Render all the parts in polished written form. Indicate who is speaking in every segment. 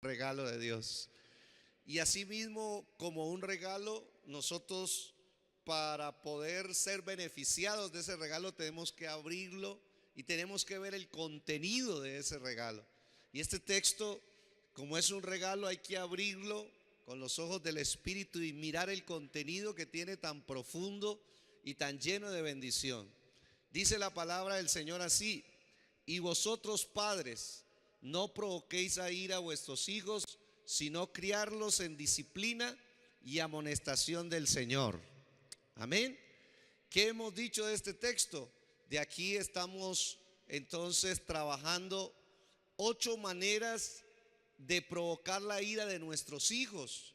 Speaker 1: Regalo de Dios. Y asimismo, como un regalo, nosotros para poder ser beneficiados de ese regalo tenemos que abrirlo y tenemos que ver el contenido de ese regalo. Y este texto, como es un regalo, hay que abrirlo con los ojos del Espíritu y mirar el contenido que tiene tan profundo y tan lleno de bendición. Dice la palabra del Señor así: y vosotros, padres, no provoquéis a ira a vuestros hijos, sino criarlos en disciplina y amonestación del Señor. Amén. ¿Qué hemos dicho de este texto? De aquí estamos entonces trabajando 8 maneras de provocar la ira de nuestros hijos.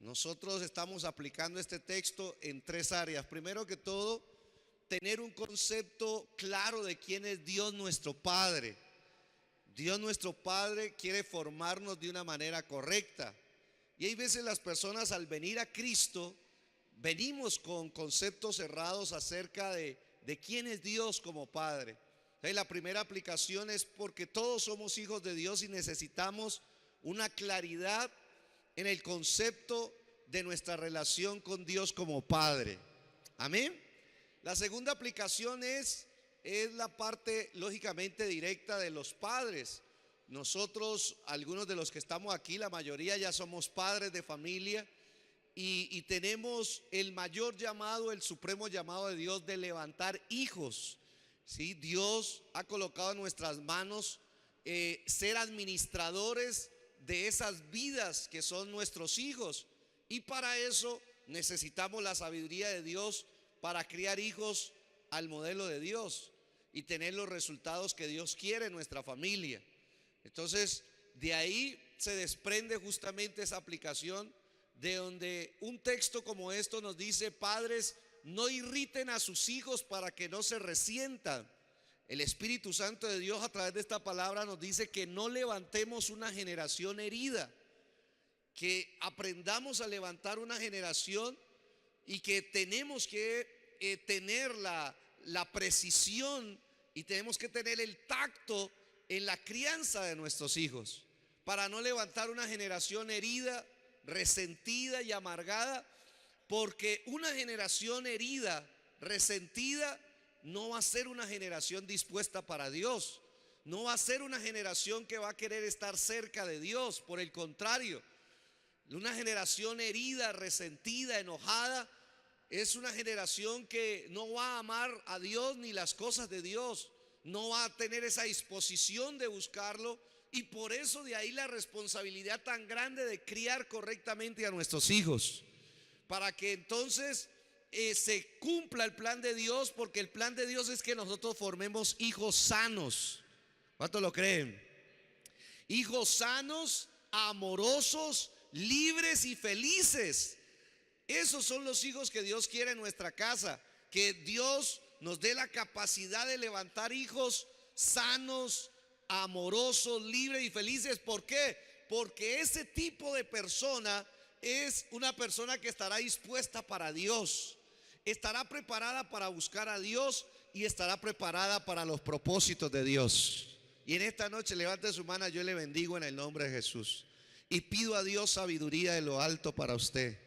Speaker 1: Nosotros estamos aplicando este texto en 3 áreas. Primero que todo, tener un concepto claro de quién es Dios nuestro Padre. Dios nuestro Padre quiere formarnos de una manera correcta. Y hay veces las personas al venir a Cristo, venimos con conceptos errados acerca de quién es Dios como Padre. Entonces, la primera aplicación es porque todos somos hijos de Dios y necesitamos una claridad en el concepto de nuestra relación con Dios como Padre. Amén. La segunda aplicación es la parte lógicamente directa de los padres. Nosotros, algunos de los que estamos aquí, la mayoría ya somos padres de familia y tenemos el mayor llamado, el supremo llamado de Dios de levantar hijos. ¿Sí? Dios ha colocado en nuestras manos ser administradores de esas vidas que son nuestros hijos, y para eso necesitamos la sabiduría de Dios para criar hijos al modelo de Dios y tener los resultados que Dios quiere en nuestra familia. Entonces, de ahí se desprende justamente esa aplicación, de donde un texto como esto nos dice: padres, no irriten a sus hijos para que no se resientan. El Espíritu Santo de Dios a través de esta palabra nos dice que no levantemos una generación herida, que aprendamos a levantar una generación y que tenemos que tener la precisión y tenemos que tener el tacto en la crianza de nuestros hijos para no levantar una generación herida, resentida y amargada, porque una generación herida, resentida, no va a ser una generación dispuesta para Dios, no va a ser una generación que va a querer estar cerca de Dios. Por el contrario, una generación herida, resentida, enojada, es una generación que no va a amar a Dios ni las cosas de Dios, no va a tener esa disposición de buscarlo, y por eso de ahí la responsabilidad tan grande de criar correctamente a nuestros hijos, para que entonces se cumpla el plan de Dios, porque el plan de Dios es que nosotros formemos hijos sanos. ¿Cuántos lo creen? Hijos sanos, amorosos, libres y felices. Esos son los hijos que Dios quiere en nuestra casa. Que Dios nos dé la capacidad de levantar hijos sanos, amorosos, libres y felices. ¿Por qué? Porque ese tipo de persona es una persona que estará dispuesta para Dios, estará preparada para buscar a Dios y estará preparada para los propósitos de Dios. Y en esta noche levante su mano, yo le bendigo en el nombre de Jesús y pido a Dios sabiduría de lo alto para usted.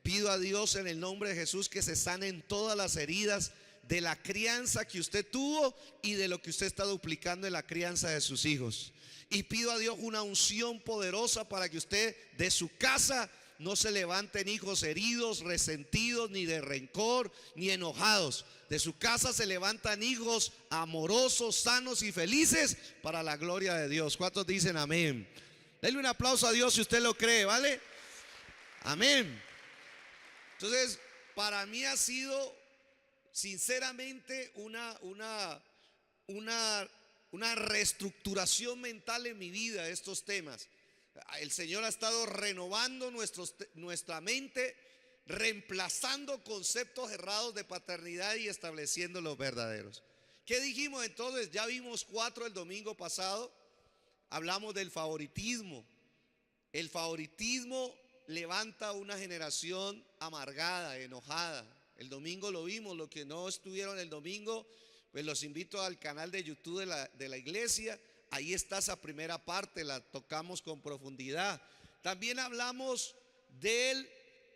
Speaker 1: Pido a Dios en el nombre de Jesús que se sanen todas las heridas de la crianza que usted tuvo y de lo que usted está duplicando en la crianza de sus hijos. Y pido a Dios una unción poderosa para que usted de su casa no se levanten hijos heridos, resentidos, ni de rencor, ni enojados. De su casa se levantan hijos amorosos, sanos y felices para la gloria de Dios. ¿Cuántos dicen amén? Denle un aplauso a Dios si usted lo cree, ¿vale? Amén. Entonces, para mí ha sido sinceramente una reestructuración mental en mi vida, estos temas. El Señor ha estado renovando nuestra mente, reemplazando conceptos errados de paternidad y estableciendo los verdaderos. ¿Qué dijimos entonces? Ya vimos 4 el domingo pasado. Hablamos del favoritismo. El favoritismo levanta una generación amargada, enojada. El domingo lo vimos. Los que no estuvieron el domingo, pues los invito al canal de YouTube de la iglesia ahí está esa primera parte, la tocamos con profundidad. También hablamos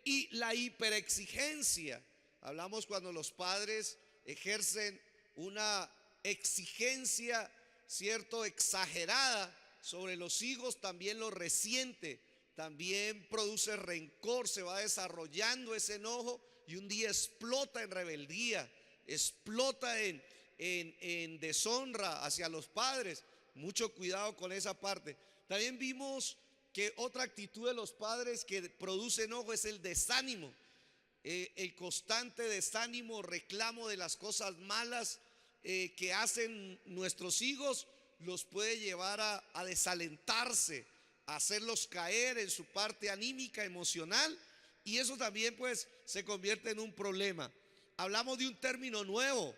Speaker 1: y la hiperexigencia. Hablamos cuando los padres ejercen una exigencia, cierto, exagerada sobre los hijos, también lo resiente, también produce rencor, se va desarrollando ese enojo y un día explota en rebeldía, explota en deshonra hacia los padres. Mucho cuidado con esa parte. También vimos que otra actitud de los padres que produce enojo es el desánimo, el constante desánimo, reclamo de las cosas malas que hacen nuestros hijos, los puede llevar a desalentarse, a hacerlos caer en su parte anímica, emocional, y eso también pues se convierte en un problema. Hablamos de un término nuevo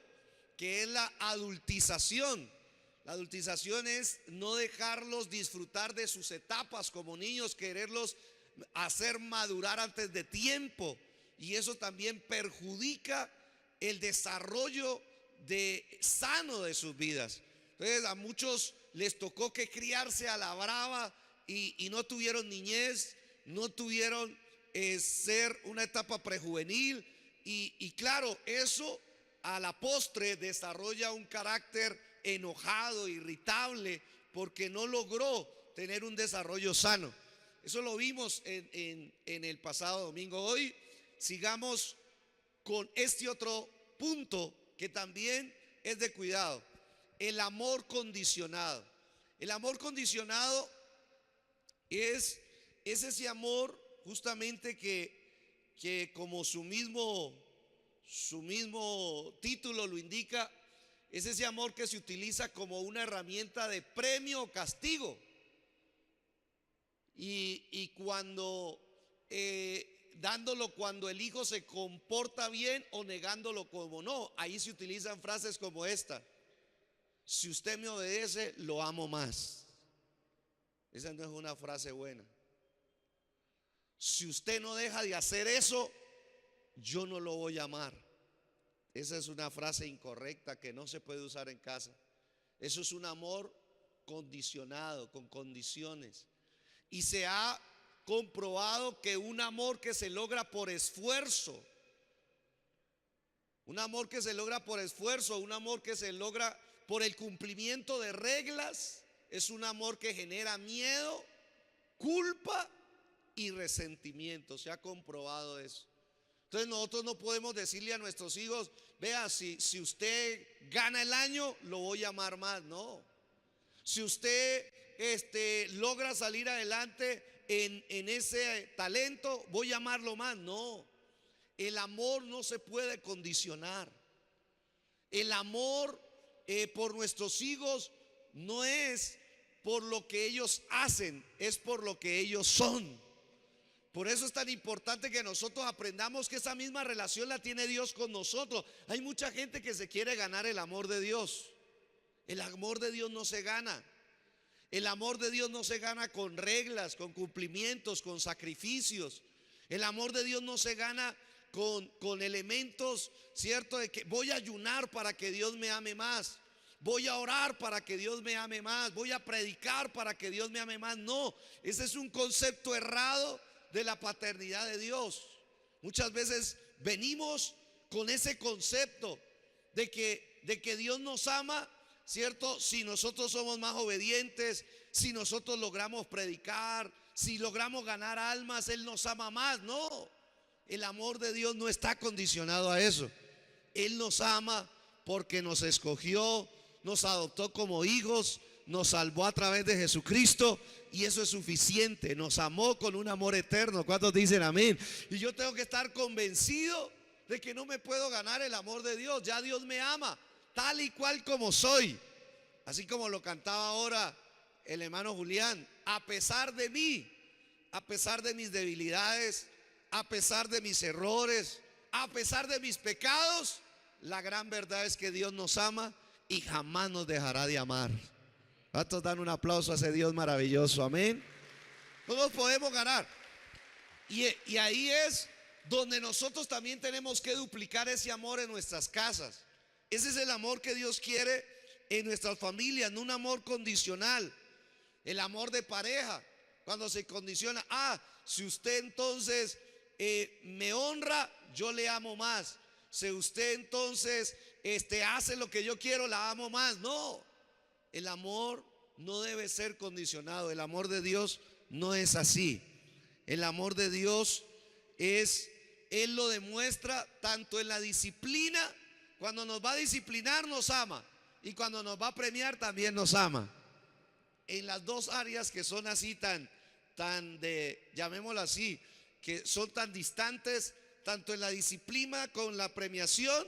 Speaker 1: que es la adultización. La adultización es no dejarlos disfrutar de sus etapas como niños, quererlos hacer madurar antes de tiempo, y eso también perjudica el desarrollo sano de sus vidas. Entonces a muchos les tocó que criarse a la brava y no tuvieron niñez, no tuvieron ser una etapa prejuvenil, y claro, eso a la postre desarrolla un carácter enojado, irritable, porque no logró tener un desarrollo sano. Eso lo vimos en el pasado domingo. Hoy sigamos con este otro punto que también es de cuidado: el amor condicionado. El amor condicionado es ese amor justamente que como su mismo título lo indica, es ese amor que se utiliza como una herramienta de premio o castigo. Y cuando dándolo cuando el hijo se comporta bien o negándolo como no. Ahí se utilizan frases como esta: si usted me obedece, lo amo más. Esa no es una frase buena. Si usted no deja de hacer eso, yo no lo voy a amar. Esa es una frase incorrecta que no se puede usar en casa. Eso es un amor condicionado, con condiciones. Y se ha comprobado que un amor que se logra por esfuerzo, un amor que se logra por esfuerzo, un amor que se logra por el cumplimiento de reglas, es un amor que genera miedo, culpa y resentimiento. Se ha comprobado eso. Entonces nosotros no podemos decirle a nuestros hijos: vea, si usted gana el año, lo voy a amar más. No. Si usted logra salir adelante en ese talento, voy a amarlo más. No. El amor no se puede condicionar. El amor por nuestros hijos no es por lo que ellos hacen, es por lo que ellos son. Por eso es tan importante que nosotros aprendamos que esa misma relación la tiene Dios con nosotros. Hay mucha gente que se quiere ganar el amor de Dios. El amor de Dios no se gana. El amor de Dios no se gana con reglas, con cumplimientos, con sacrificios. El amor de Dios no se gana con elementos, ¿cierto? De que voy a ayunar para que Dios me ame más. Voy a orar para que Dios me ame más. Voy a predicar para que Dios me ame más. No, ese es un concepto errado de la paternidad de Dios. Muchas veces venimos con ese concepto de que Dios nos ama, ¿cierto? Si nosotros somos más obedientes, si nosotros logramos predicar, si logramos ganar almas, Él nos ama más. No, el amor de Dios no está condicionado a eso. Él nos ama porque nos escogió, nos adoptó como hijos, nos salvó a través de Jesucristo, y eso es suficiente. Nos amó con un amor eterno. ¿Cuántos dicen amén? Y yo tengo que estar convencido de que no me puedo ganar el amor de Dios. Ya Dios me ama tal y cual como soy. Así como lo cantaba ahora el hermano Julián: a pesar de mí, a pesar de mis debilidades, a pesar de mis errores, a pesar de mis pecados, la gran verdad es que Dios nos ama y jamás nos dejará de amar. ¿Cuántos dan un aplauso a ese Dios maravilloso? Amén. No nos podemos ganar. Y ahí es donde nosotros también tenemos que duplicar ese amor en nuestras casas. Ese es el amor que Dios quiere en nuestras familias, no un amor condicional, el amor de pareja, cuando se condiciona, si usted entonces me honra, yo le amo más. Si usted entonces hace lo que yo quiero, la amo más. No, el amor no debe ser condicionado. El amor de Dios no es así. El amor de Dios Él lo demuestra tanto en la disciplina. Cuando nos va a disciplinar nos ama, y cuando nos va a premiar también nos ama. En las dos áreas que son así llamémoslo así, que son tan distantes, tanto en la disciplina como en la premiación,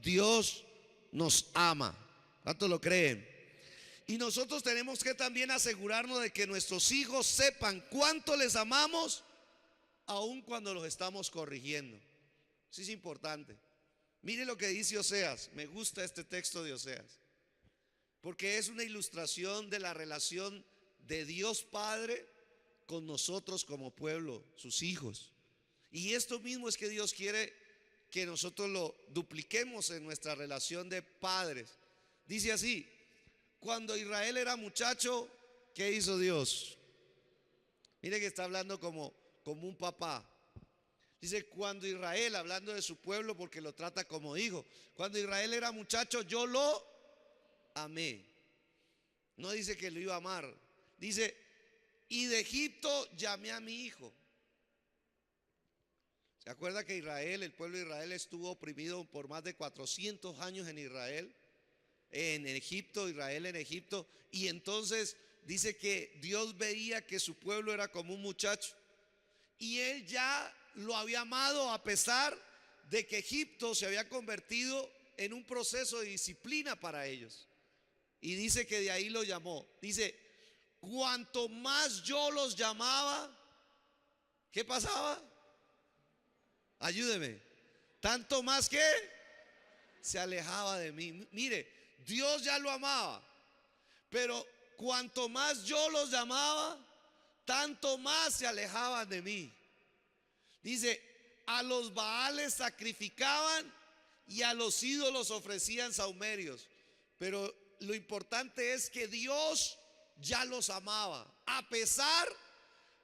Speaker 1: Dios nos ama. ¿Cuántos lo creen? Y nosotros tenemos que también asegurarnos de que nuestros hijos sepan cuánto les amamos, aun cuando los estamos corrigiendo. Eso es importante. Mire lo que dice Oseas. Me gusta este texto de Oseas, porque es una ilustración de la relación de Dios Padre con nosotros como pueblo, sus hijos. Y esto mismo es que Dios quiere que nosotros lo dupliquemos en nuestra relación de padres. Dice así: cuando Israel era muchacho, ¿qué hizo Dios? Mire que está hablando como un papá. Dice, cuando Israel, hablando de su pueblo porque lo trata como hijo, cuando Israel era muchacho, yo lo amé. No dice que lo iba a amar. Dice, y de Egipto llamé a mi hijo. ¿Se acuerda que Israel, el pueblo de Israel, estuvo oprimido por más de 400 años en Israel? En Egipto, Israel en Egipto. Y entonces dice que Dios veía que su pueblo era como un muchacho, y Él ya lo había amado a pesar de que Egipto se había convertido en un proceso de disciplina para ellos. Y dice que de ahí lo llamó. Dice, cuanto más yo los llamaba, ¿qué pasaba? Ayúdeme. Tanto más que se alejaba de mí. Mire, Dios ya lo amaba, pero cuanto más yo los llamaba, tanto más se alejaban de mí. Dice, a los Baales sacrificaban y a los ídolos ofrecían sahumerios. Pero lo importante es que Dios ya los amaba, a pesar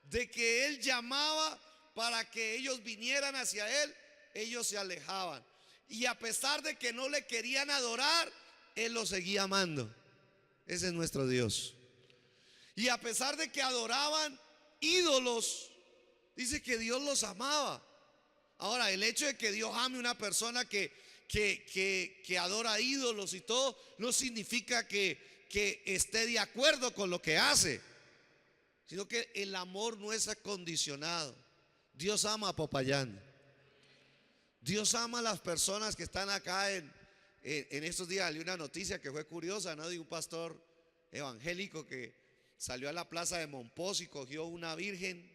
Speaker 1: de que Él llamaba para que ellos vinieran hacia Él, ellos se alejaban. Y a pesar de que no le querían adorar, Él los seguía amando. Ese es nuestro Dios. Y a pesar de que adoraban ídolos, dice que Dios los amaba. Ahora, el hecho de que Dios ame a una persona que adora ídolos y todo, no significa que esté de acuerdo con lo que hace, sino que el amor no es acondicionado. Dios ama a Popayán. Dios ama a las personas que están acá. En estos días leí una noticia que fue curiosa, ¿no? De un pastor evangélico que salió a la plaza de Monpós y cogió una virgen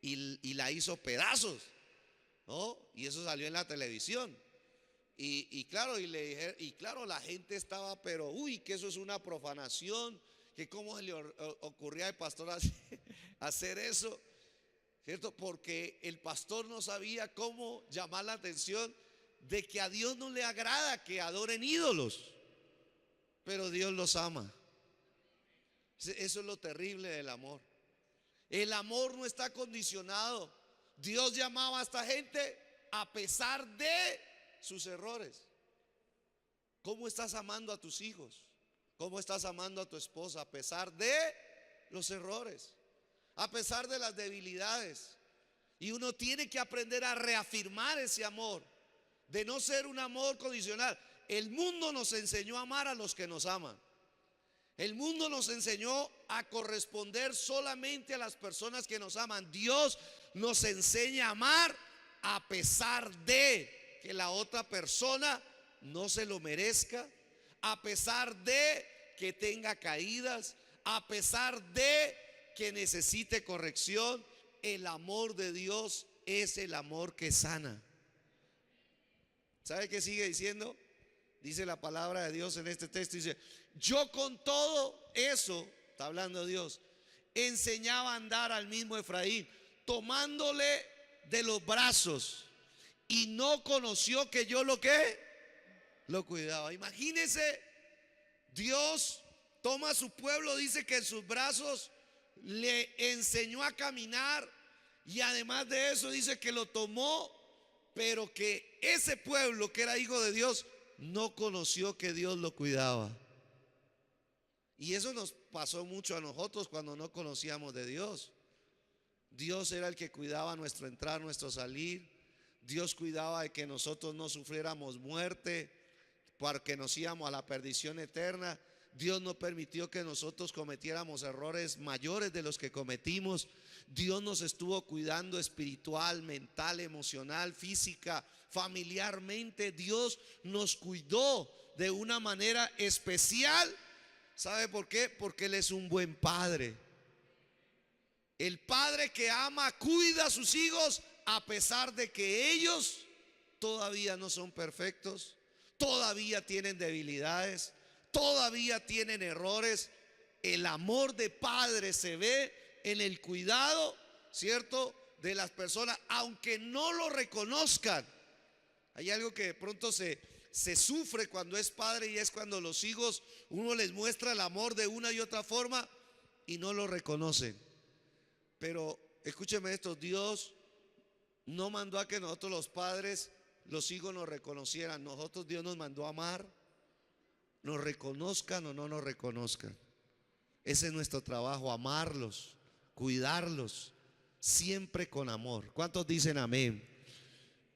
Speaker 1: y la hizo pedazos, ¿no? Y eso salió en la televisión. Y claro, la gente estaba, pero uy, que eso es una profanación, que cómo se le ocurría al pastor hacer eso, ¿cierto? Porque el pastor no sabía cómo llamar la atención de que a Dios no le agrada que adoren ídolos, pero Dios los ama. Eso es lo terrible del amor. El amor no está condicionado. Dios llamaba a esta gente a pesar de sus errores. ¿Cómo estás amando a tus hijos? ¿Cómo estás amando a tu esposa a pesar de los errores? A pesar de las debilidades. Y uno tiene que aprender a reafirmar ese amor, de no ser un amor condicional. El mundo nos enseñó a amar a los que nos aman. El mundo nos enseñó a corresponder solamente a las personas que nos aman. Dios nos enseña a amar a pesar de que la otra persona no se lo merezca, a pesar de que tenga caídas, a pesar de que necesite corrección. El amor de Dios es el amor que sana. ¿Sabe qué sigue diciendo? Dice la palabra de Dios en este texto, dice, yo con todo eso, está hablando Dios, enseñaba a andar al mismo Efraín, tomándole de los brazos, y no conoció que yo lo cuidaba. Imagínese Dios toma a su pueblo, dice que en sus brazos le enseñó a caminar, y además de eso dice que lo tomó, pero que ese pueblo que era hijo de Dios no conoció que Dios lo cuidaba. Y eso nos pasó mucho a nosotros cuando no conocíamos de Dios. Dios era el que cuidaba nuestro entrar, nuestro salir. Dios cuidaba de que nosotros no sufriéramos muerte, porque nos íbamos a la perdición eterna. Dios no permitió que nosotros cometiéramos errores mayores de los que cometimos. Dios nos estuvo cuidando espiritual, mental, emocional, física, familiarmente. Dios nos cuidó de una manera especial. ¿Sabe por qué? Porque Él es un buen padre. El padre que ama, cuida a sus hijos a pesar de que ellos todavía no son perfectos, todavía tienen debilidades, todavía tienen errores. El amor de padre se ve en el cuidado, ¿cierto?, de las personas, aunque no lo reconozcan. Hay algo que de pronto se sufre cuando es padre, y es cuando los hijos, uno les muestra el amor de una y otra forma y no lo reconocen. Pero escúcheme esto: Dios no mandó a que nosotros los padres, los hijos nos reconocieran. Nosotros, Dios nos mandó a amar, nos reconozcan o no nos reconozcan. Ese es nuestro trabajo, amarlos, cuidarlos, siempre con amor. ¿Cuántos dicen amén?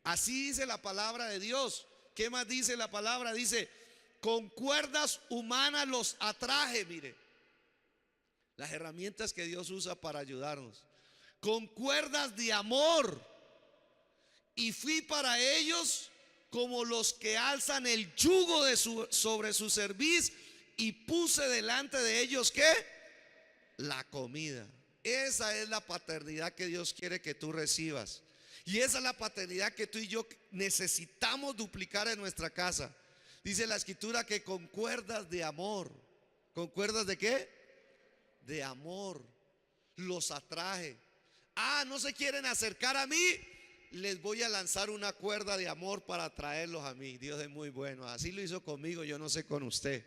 Speaker 1: Así dice la palabra de Dios. ¿Qué más dice la palabra? Dice: con cuerdas humanas los atraje. Mire, las herramientas que Dios usa para ayudarnos. Con cuerdas de amor, y fui para ellos como los que alzan el yugo sobre su cerviz, y puse delante de ellos, ¿qué? La comida. Esa es la paternidad que Dios quiere que tú recibas. Y esa es la paternidad que tú y yo necesitamos duplicar en nuestra casa. Dice la escritura que con cuerdas de amor. ¿Con cuerdas de qué? De amor los atraje. No se quieren acercar a mí, les voy a lanzar una cuerda de amor para atraerlos a mí. Dios es muy bueno. Así lo hizo conmigo, yo no sé con usted,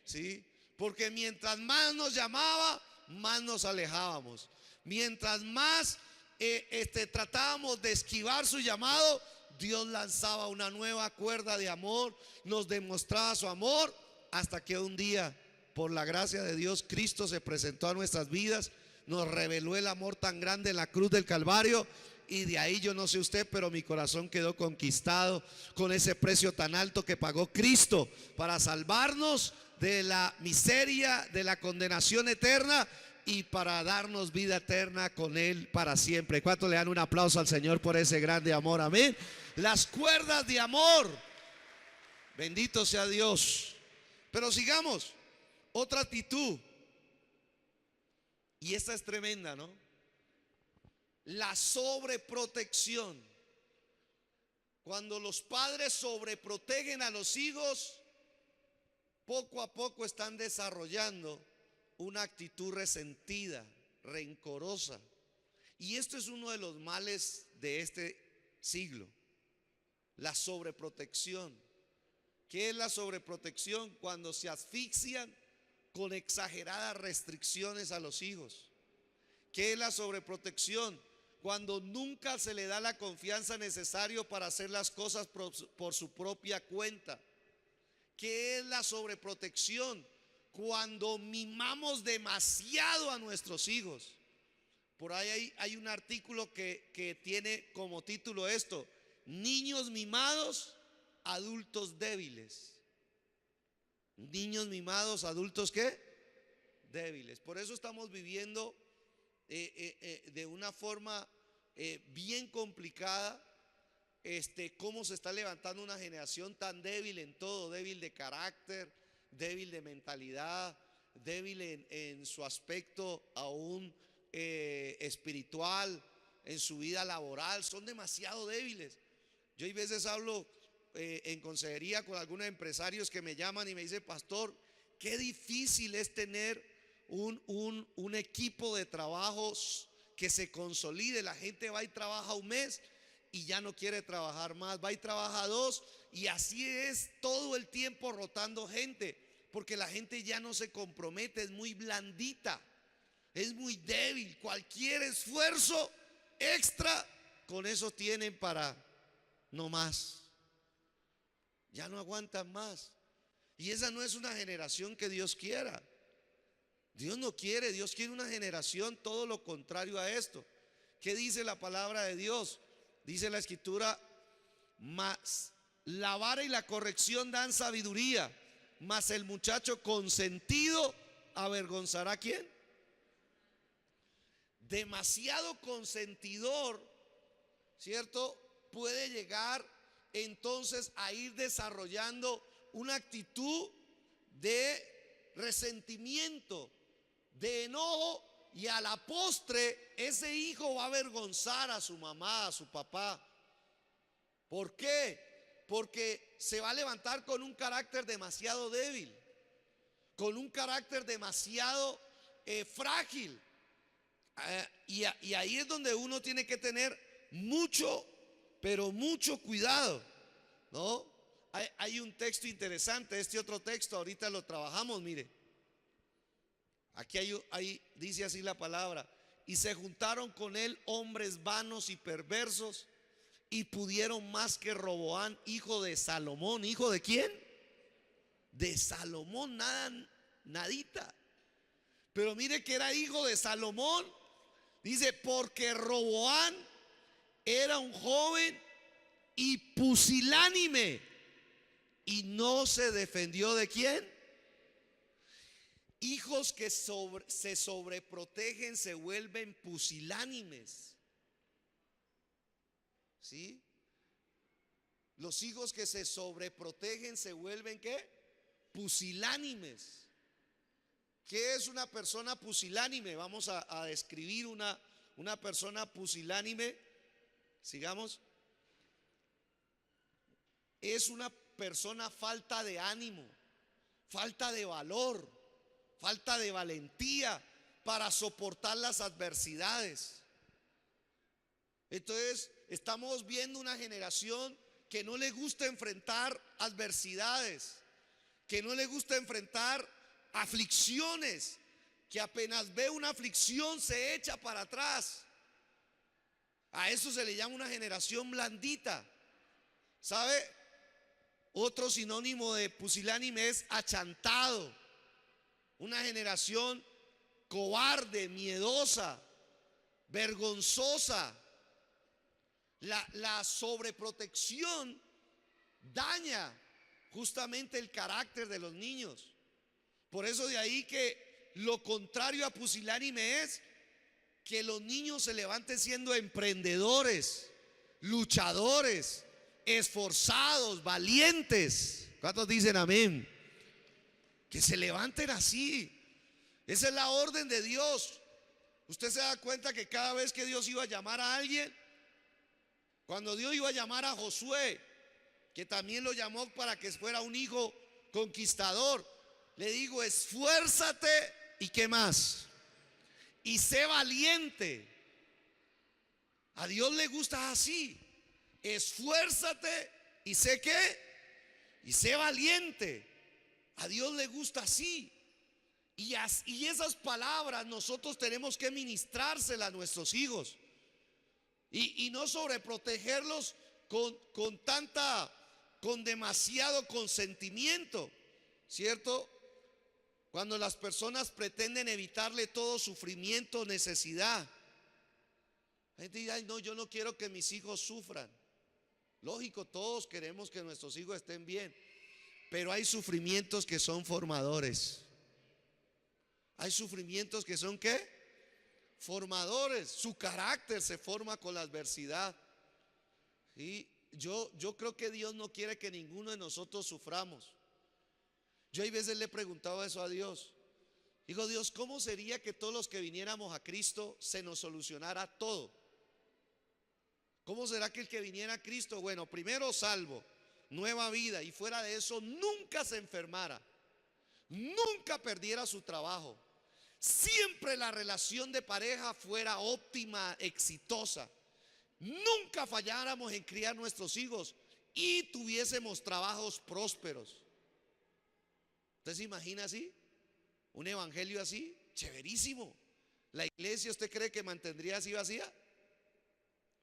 Speaker 1: ¿sí? Porque mientras más nos llamaba, más nos alejábamos. Mientras más tratábamos de esquivar su llamado, Dios lanzaba una nueva cuerda de amor, nos demostraba su amor, hasta que un día, por la gracia de Dios, Cristo se presentó a nuestras vidas, nos reveló el amor tan grande en la cruz del Calvario. Y de ahí, yo no sé usted, pero mi corazón quedó conquistado con ese precio tan alto que pagó Cristo para salvarnos de la miseria, de la condenación eterna, y para darnos vida eterna con Él para siempre. ¿Cuánto le dan un aplauso al Señor por ese grande amor? Amén. Las cuerdas de amor. Bendito sea Dios. Pero sigamos. Otra actitud. Y esta es tremenda, ¿no? La sobreprotección. Cuando los padres sobreprotegen a los hijos, poco a poco están desarrollando una actitud resentida, rencorosa. Y esto es uno de los males de este siglo: la sobreprotección. ¿Qué es la sobreprotección? Cuando se asfixian con exageradas restricciones a los hijos. ¿Qué es la sobreprotección? Cuando nunca se le da la confianza necesaria para hacer las cosas por su propia cuenta. ¿Qué es la sobreprotección? Cuando mimamos demasiado a nuestros hijos. Por ahí hay un artículo que tiene como título esto: niños mimados, adultos débiles. Niños mimados, adultos ¿qué? Débiles. Por eso estamos viviendo de una forma bien complicada, cómo se está levantando una generación tan débil en todo: débil de carácter, débil de mentalidad, débil en su aspecto aún espiritual, en su vida laboral. Son demasiado débiles. Yo hay veces hablo en consejería con algunos empresarios que me llaman y me dicen: pastor, qué difícil es tener un equipo de trabajos que se consolide. La gente va y trabaja un mes y ya no quiere trabajar más, va y trabaja 2, y así es todo el tiempo rotando gente. Porque la gente ya no se compromete, es muy blandita, es muy débil. Cualquier esfuerzo extra, con eso tienen para no más. Ya no aguantan más. Y esa no es una generación que Dios quiera. Dios no quiere, Dios quiere una generación todo lo contrario a esto. ¿Qué dice la palabra de Dios? Dice la escritura: mas la vara y la corrección dan sabiduría, mas el muchacho consentido avergonzará ¿a quién? Demasiado consentidor, ¿cierto? Puede llegar entonces a ir desarrollando una actitud de resentimiento, de enojo, y a la postre ese hijo va a avergonzar a su mamá, a su papá. ¿Por qué? Porque se va a levantar con un carácter demasiado débil, con un carácter demasiado frágil. Y ahí es donde uno tiene que tener mucho, pero mucho cuidado, ¿no? Hay un texto interesante, este otro texto, ahorita lo trabajamos, mire. Aquí dice así la palabra: y se juntaron con él hombres vanos y perversos, y pudieron más que Roboán, hijo de Salomón. ¿Hijo de quién? De Salomón, nada, nadita. Pero mire que era hijo de Salomón. Dice: porque Roboán era un joven y pusilánime, y no se defendió ¿de quién? Hijos que se sobreprotegen se vuelven pusilánimes. ¿Sí? Los hijos que se sobreprotegen se vuelven ¿qué? Pusilánimes. ¿Qué es una persona pusilánime? Vamos a describir una persona pusilánime. Sigamos. Es una persona falta de ánimo, falta de valor, falta de valentía para soportar las adversidades. Entonces estamos viendo una generación que no le gusta enfrentar adversidades, que no le gusta enfrentar aflicciones, que apenas ve una aflicción se echa para atrás. A eso se le llama una generación blandita. ¿Sabe? Otro sinónimo de pusilánime es achantado. Una generación cobarde, miedosa, vergonzosa. La sobreprotección daña justamente el carácter de los niños. Por eso de ahí que lo contrario a pusilánime es que los niños se levanten siendo emprendedores, luchadores, esforzados, valientes. ¿Cuántos dicen amén? Que se levanten así. Esa es la orden de Dios. Usted se da cuenta que cada vez que Dios iba a llamar a alguien, cuando Dios iba a llamar a Josué, que también lo llamó para que fuera un hijo conquistador, le digo: esfuérzate y ¿qué más? Y sé valiente. A Dios le gusta así: esfuérzate y sé qué, y sé valiente. A Dios le gusta así. Y esas palabras nosotros tenemos que ministrárselas a nuestros hijos. Y no sobreprotegerlos con demasiado consentimiento, ¿cierto? Cuando las personas pretenden evitarle todo sufrimiento o necesidad. La gente dice: ay, no, yo no quiero que mis hijos sufran. Lógico, todos queremos que nuestros hijos estén bien, pero hay sufrimientos que son formadores. Hay sufrimientos que son ¿qué? Formadores. Su carácter se forma con la adversidad. Y yo creo que Dios no quiere que ninguno de nosotros suframos. Yo hay veces le he preguntado eso a Dios. Digo: Dios, ¿cómo sería que todos los que viniéramos a Cristo se nos solucionara todo? ¿Cómo será que el que viniera a Cristo, bueno, primero salvo, nueva vida, y fuera de eso nunca se enfermara, nunca perdiera su trabajo, siempre la relación de pareja fuera óptima, exitosa, nunca falláramos en criar nuestros hijos y tuviésemos trabajos prósperos? ¿Usted se imagina así? ¿Un evangelio así? Chéverísimo. ¿La iglesia usted cree que mantendría así vacía?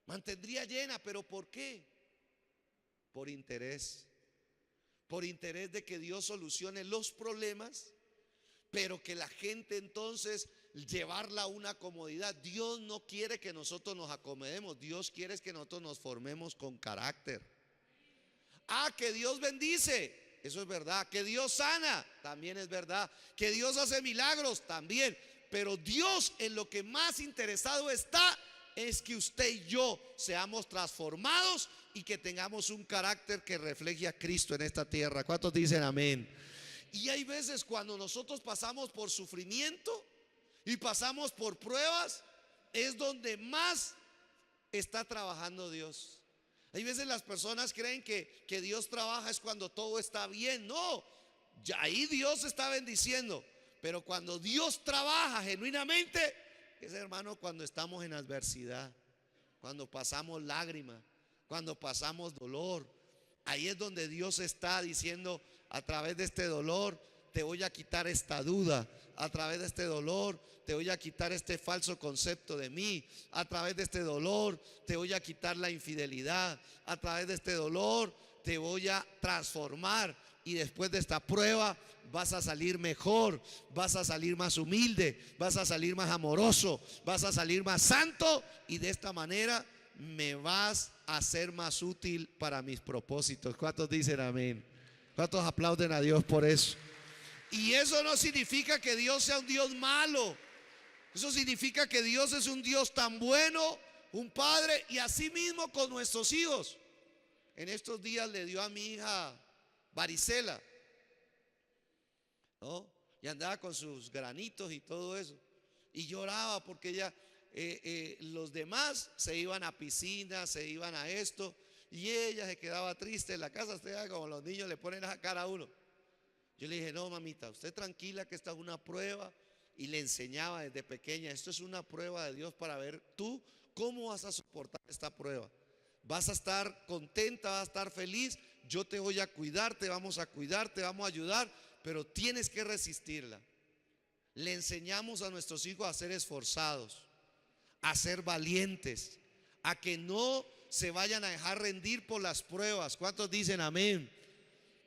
Speaker 1: Mantendría llena, ¿pero por qué? Por interés. Por interés de que Dios solucione los problemas, pero que la gente entonces llevarla a una comodidad. Dios no quiere que nosotros nos acomodemos. Dios quiere que nosotros nos formemos con carácter. Que Dios bendice, eso es verdad. Que Dios sana, también es verdad. Que Dios hace milagros, también. Pero Dios en lo que más interesado está es que usted y yo seamos transformados y que tengamos un carácter que refleje a Cristo en esta tierra. ¿Cuántos dicen amén? Y hay veces cuando nosotros pasamos por sufrimiento y pasamos por pruebas, es donde más está trabajando Dios. Hay veces las personas creen que Dios trabaja es cuando todo está bien. No, ya ahí Dios está bendiciendo. Pero cuando Dios trabaja genuinamente, es, hermano, cuando estamos en adversidad, cuando pasamos lágrimas, cuando pasamos dolor. Ahí es donde Dios está diciendo: a través de este dolor te voy a quitar esta duda, a través de este dolor te voy a quitar este falso concepto de mí, a través de este dolor te voy a quitar la infidelidad, a través de este dolor te voy a transformar, y después de esta prueba vas a salir mejor, vas a salir más humilde, vas a salir más amoroso, vas a salir más santo, y de esta manera me vas a ser más útil para mis propósitos. ¿Cuántos dicen amén? ¿Cuántos aplauden a Dios por eso? Y eso no significa que Dios sea un Dios malo. Eso significa que Dios es un Dios tan bueno, un padre, y así mismo con nuestros hijos. En estos días le dio a mi hija varicela, ¿no? Y andaba con sus granitos y todo eso. Y lloraba porque ella, los demás se iban a piscinas, se iban a esto, y ella se quedaba triste en la casa. Usted, como los niños le ponen esa cara a uno. Yo le dije: no, mamita, usted tranquila, que esta es una prueba. Y le enseñaba desde pequeña: esto es una prueba de Dios para ver tú cómo vas a soportar esta prueba. Vas a estar contenta, vas a estar feliz. Yo te voy a cuidar, te vamos a cuidar, te vamos a ayudar, pero tienes que resistirla. Le enseñamos a nuestros hijos a ser esforzados, a ser valientes, a que no se vayan a dejar rendir por las pruebas. ¿Cuántos dicen amén?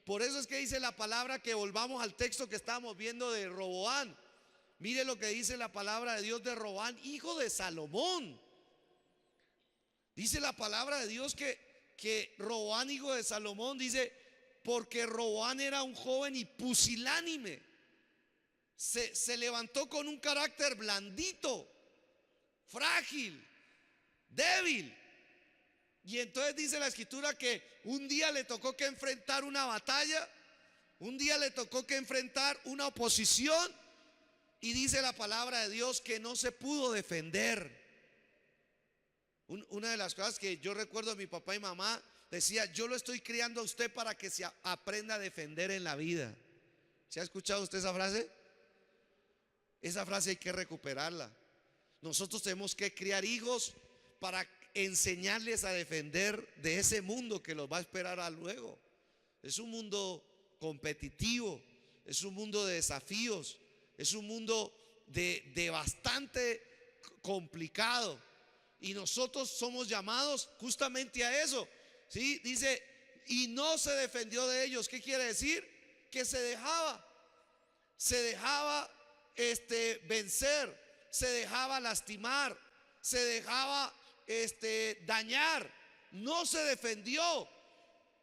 Speaker 1: Por eso es que dice la palabra que volvamos al texto que estábamos viendo de Roboán. Mire lo que dice la palabra de Dios de Roboán, hijo de Salomón. Dice la palabra de Dios que Roboán, hijo de Salomón, dice, porque Roboán era un joven y pusilánime. Se levantó con un carácter blandito, frágil, débil. Y entonces dice la escritura que un día le tocó que enfrentar una batalla, un día le tocó que enfrentar una oposición, y dice la palabra de Dios que no se pudo defender. Una de las cosas que yo recuerdo de mi papá y mamá, decía: yo lo estoy criando a usted para que se aprenda a defender en la vida. ¿Se ha escuchado usted esa frase? Esa frase hay que recuperarla. Nosotros tenemos que criar hijos para enseñarles a defender de ese mundo que los va a esperar a luego. Es un mundo competitivo, es un mundo de desafíos, es un mundo de bastante complicado, y nosotros somos llamados justamente a eso, ¿sí? Dice: y no se defendió de ellos. ¿Qué quiere decir? Que se dejaba vencer, se dejaba lastimar, se dejaba dañar, no se defendió.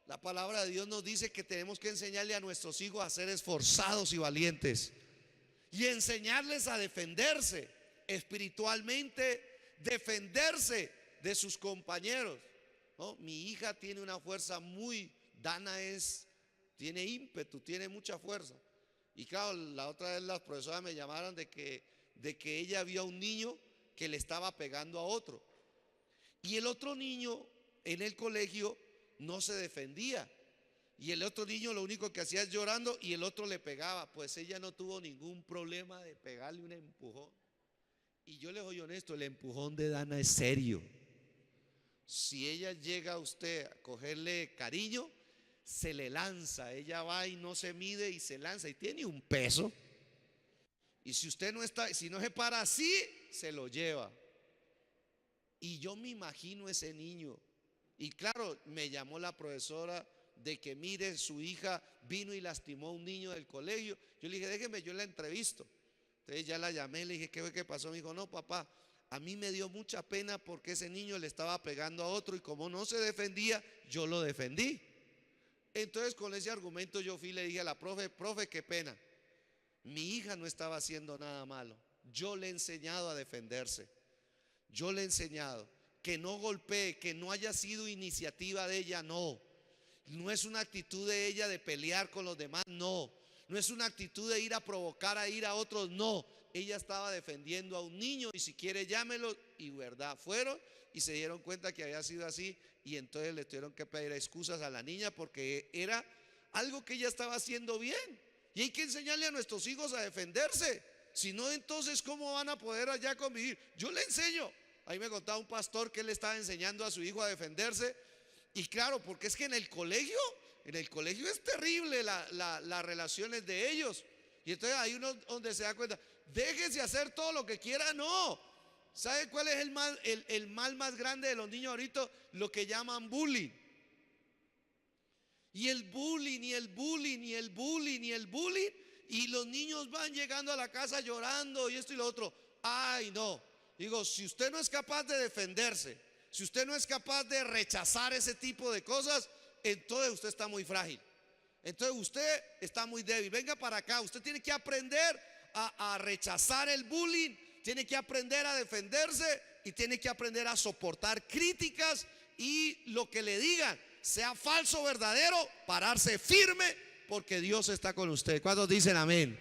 Speaker 1: La palabra de Dios nos dice que tenemos que enseñarle a nuestros hijos a ser esforzados y valientes, y enseñarles a defenderse espiritualmente, defenderse de sus compañeros, ¿no? Mi hija tiene una fuerza muy, Dana tiene ímpetu, tiene mucha fuerza. Y claro, la otra vez las profesoras me llamaron de que ella vio a un niño que le estaba pegando a otro, y el otro niño en el colegio no se defendía, y el otro niño lo único que hacía es llorando, y el otro le pegaba. Pues ella no tuvo ningún problema de pegarle un empujón. Y yo le soy honesto, el empujón de Dana es serio. Si ella llega a usted a cogerle cariño, se le lanza. Ella va y no se mide y se lanza y tiene un peso. Y si usted no está, si no se para así, se lo lleva. Y yo me imagino ese niño. Y claro, me llamó la profesora de que mire, su hija vino y lastimó a un niño del colegio. Yo le dije, déjeme, yo la entrevisto. Entonces ya la llamé, le dije, ¿qué fue que pasó? Me dijo, no, papá, a mí me dio mucha pena porque ese niño le estaba pegando a otro y como no se defendía, yo lo defendí. Entonces con ese argumento yo fui y le dije a la profe, qué pena. Mi hija no estaba haciendo nada malo. Yo le he enseñado a defenderse. Yo le he enseñado que no golpee, que no haya sido iniciativa de ella, no. No es una actitud de ella de pelear con los demás, no. No es una actitud de ir a provocar a ir a otros, no. Ella estaba defendiendo a un niño y si quiere llámelo. Y verdad, fueron y se dieron cuenta que había sido así. Y entonces le tuvieron que pedir excusas a la niña porque era algo que ella estaba haciendo bien. Y hay que enseñarle a nuestros hijos a defenderse. Si no, entonces ¿cómo van a poder allá convivir? Yo le enseño. Ahí me contaba un pastor que él estaba enseñando a su hijo a defenderse. Y claro, porque es que en el colegio es terrible las relaciones de ellos. Y entonces hay uno donde se da cuenta, déjese hacer todo lo que quiera, no. ¿Sabe cuál es el mal más grande de los niños ahorita? Lo que llaman bullying. Y el bullying, y el bullying, y el bullying, y el bullying. Y los niños van llegando a la casa llorando y esto y lo otro. Ay, no. Digo, si usted no es capaz de defenderse, si usted no es capaz de rechazar ese tipo de cosas, entonces usted está muy frágil. Entonces usted está muy débil. Venga para acá. Usted tiene que aprender a rechazar el bullying, tiene que aprender a defenderse y tiene que aprender a soportar críticas y lo que le digan, sea falso o verdadero, pararse firme porque Dios está con usted. ¿Cuántos dicen amén?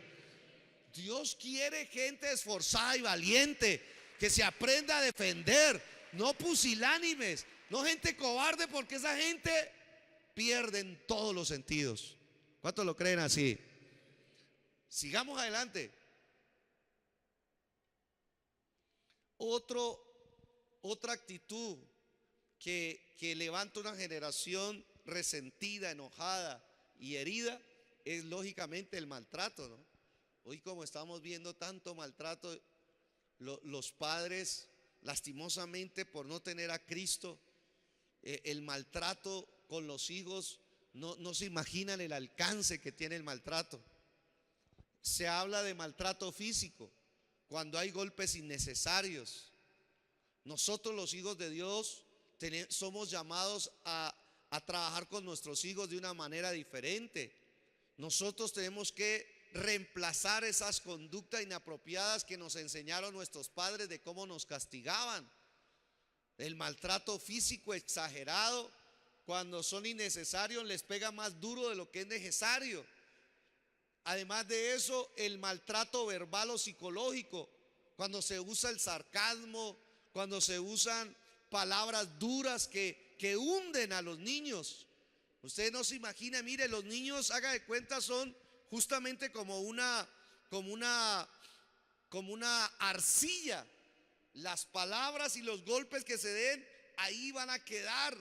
Speaker 1: Dios quiere gente esforzada y valiente, que se aprenda a defender, no pusilánimes, no gente cobarde, porque esa gente pierde en todos los sentidos. ¿Cuántos lo creen así? Sigamos adelante. Otra actitud que levanta una generación resentida, enojada y herida es lógicamente el maltrato, ¿no? Hoy como estamos viendo tanto maltrato, los padres lastimosamente por no tener a Cristo, el maltrato con los hijos, no se imaginan el alcance que tiene el maltrato. Se habla de maltrato físico cuando hay golpes innecesarios. Nosotros los hijos de Dios somos llamados a trabajar con nuestros hijos de una manera diferente. Nosotros tenemos que reemplazar esas conductas inapropiadas que nos enseñaron nuestros padres de cómo nos castigaban. El maltrato físico exagerado, cuando son innecesarios, les pega más duro de lo que es necesario. Además de eso, el maltrato verbal o psicológico, cuando se usa el sarcasmo, cuando se usan palabras duras que hunden a los niños. Usted no se imagina, mire, los niños, haga de cuenta, son justamente como una arcilla. Las palabras y los golpes que se den ahí van a quedar.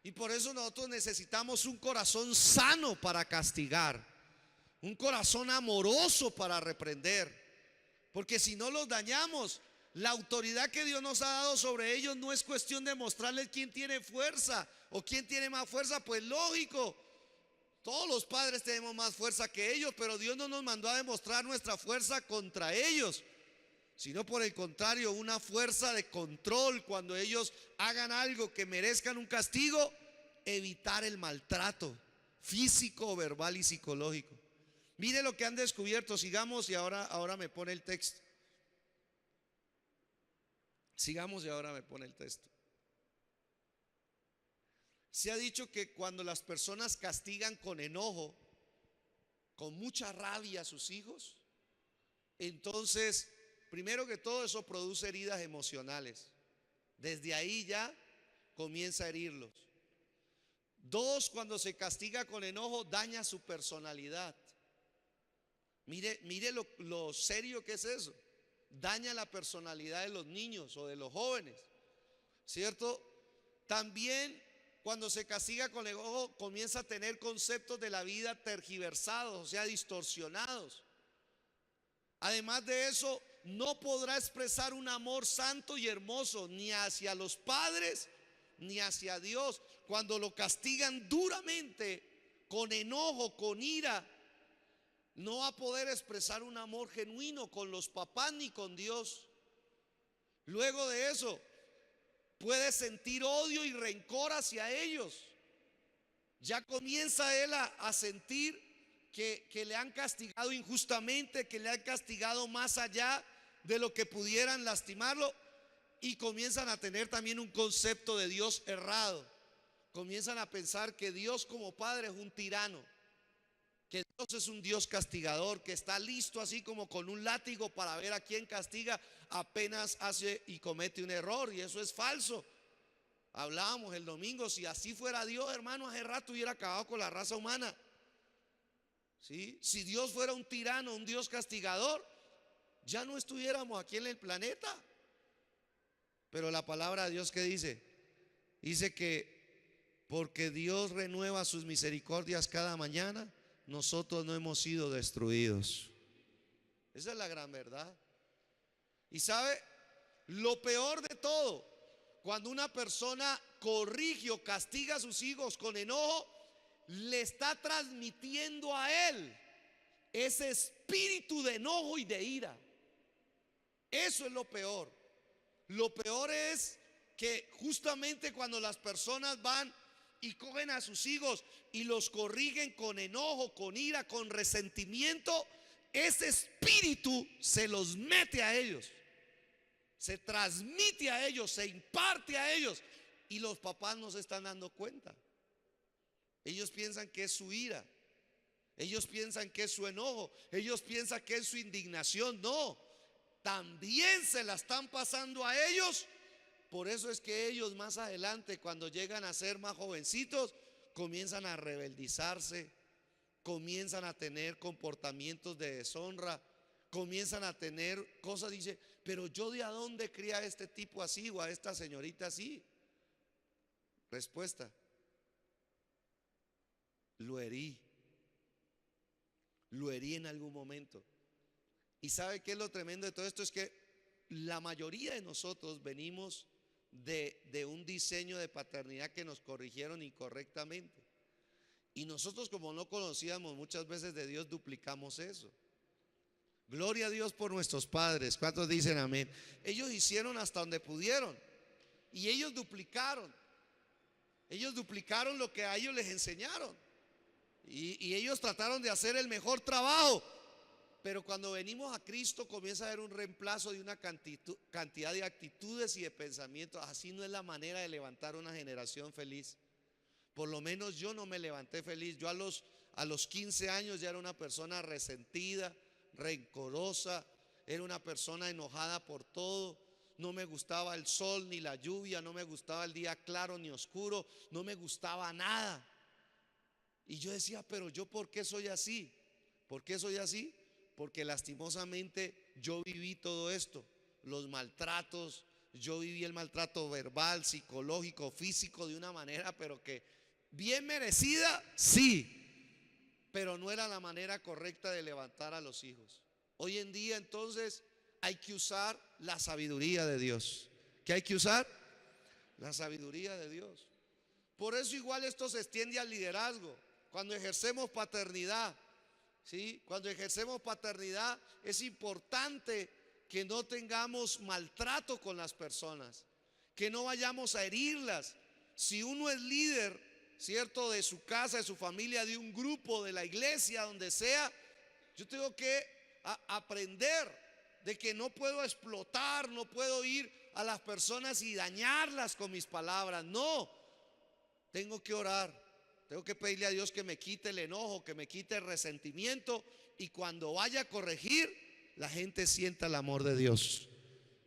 Speaker 1: Y por eso nosotros necesitamos un corazón sano para castigar, un corazón amoroso para reprender, porque si no los dañamos, la autoridad que Dios nos ha dado sobre ellos no es cuestión de mostrarles quién tiene fuerza o quién tiene más fuerza. Pues lógico, todos los padres tenemos más fuerza que ellos, pero Dios no nos mandó a demostrar nuestra fuerza contra ellos, sino por el contrario, una fuerza de control. Cuando ellos hagan algo que merezcan un castigo, evitar el maltrato físico, verbal y psicológico. Mire lo que han descubierto. Sigamos y ahora me pone el texto. Sigamos y ahora me pone el texto. Se ha dicho que cuando las personas castigan con enojo, con mucha rabia a sus hijos, entonces, primero que todo, eso produce heridas emocionales. Desde ahí ya comienza a herirlos. Dos, cuando se castiga con enojo, daña su personalidad. Mire lo serio que es eso. Daña la personalidad de los niños o de los jóvenes, ¿cierto? También cuando se castiga con enojo, comienza a tener conceptos de la vida tergiversados, o sea, distorsionados. Además de eso, no podrá expresar un amor santo y hermoso ni hacia los padres ni hacia Dios. Cuando lo castigan duramente, con enojo, con ira, no va a poder expresar un amor genuino con los papás ni con Dios. Luego de eso, puede sentir odio y rencor hacia ellos. Ya comienza él a sentir que le han castigado injustamente, que le han castigado más allá de lo que pudieran lastimarlo, y comienzan a tener también un concepto de Dios errado. Comienzan a pensar que Dios como Padre es un tirano, que Dios es un Dios castigador, que está listo así como con un látigo para ver a quién castiga apenas hace y comete un error, y eso es falso. Hablábamos el domingo, si así fuera Dios, hermano, hace rato hubiera acabado con la raza humana. ¿Sí? Si Dios fuera un tirano, un Dios castigador, ya no estuviéramos aquí en el planeta. Pero la palabra de Dios, ¿qué dice? Dice que porque Dios renueva sus misericordias cada mañana, nosotros no hemos sido destruidos. Esa es la gran verdad. Y sabe, lo peor de todo, cuando una persona corrige o castiga a sus hijos con enojo, le está transmitiendo a él ese espíritu de enojo y de ira. Eso es lo peor. Lo peor es que justamente cuando las personas van y cogen a sus hijos y los corrigen con enojo, con ira, con resentimiento, ese espíritu se los mete a ellos, se transmite a ellos, se imparte a ellos, y los papás no se están dando cuenta. Ellos piensan que es su ira, ellos piensan que es su enojo, ellos piensan que es su indignación. No, también se la están pasando a ellos. Por eso es que ellos más adelante, cuando llegan a ser más jovencitos, comienzan a rebeldizarse, comienzan a tener comportamientos de deshonra, comienzan a tener cosas. Dice, pero yo de a dónde cría a este tipo así o a esta señorita así. Respuesta: lo herí en algún momento. ¿Y sabe qué es lo tremendo de todo esto? Es que la mayoría de nosotros venimos de un diseño de paternidad que nos corrigieron incorrectamente, y nosotros, como no conocíamos muchas veces de Dios, duplicamos eso. Gloria a Dios por nuestros padres. ¿Cuántos dicen amén? Ellos hicieron hasta donde pudieron, y ellos duplicaron lo que a ellos les enseñaron, y ellos trataron de hacer el mejor trabajo. Pero cuando venimos a Cristo, comienza a haber un reemplazo de una cantidad de actitudes y de pensamientos. Así no es la manera de levantar una generación feliz. Por lo menos yo no me levanté feliz. Yo a los 15 años ya era una persona resentida, rencorosa, era una persona enojada por todo. No me gustaba el sol ni la lluvia, no me gustaba el día claro ni oscuro, no me gustaba nada. Y yo decía, pero yo, ¿por qué soy así? ¿Por qué soy así? Porque lastimosamente yo viví todo esto, los maltratos. Yo viví el maltrato verbal, psicológico, físico, de una manera, pero que bien merecida, sí, pero no era la manera correcta de levantar a los hijos. Hoy en día, entonces, hay que usar la sabiduría de Dios. ¿Qué hay que usar? La sabiduría de Dios. Por eso igual esto se extiende al liderazgo. Cuando ejercemos paternidad, ¿sí? Cuando ejercemos paternidad, es importante que no tengamos maltrato con las personas, que no vayamos a herirlas. Si uno es líder, ¿cierto?, de su casa, de su familia, de un grupo, de la iglesia, donde sea, yo tengo que aprender de que no puedo explotar, no puedo ir a las personas y dañarlas con mis palabras. No, tengo que orar. Tengo que pedirle a Dios que me quite el enojo, que me quite el resentimiento, y cuando vaya a corregir, la gente sienta el amor de Dios,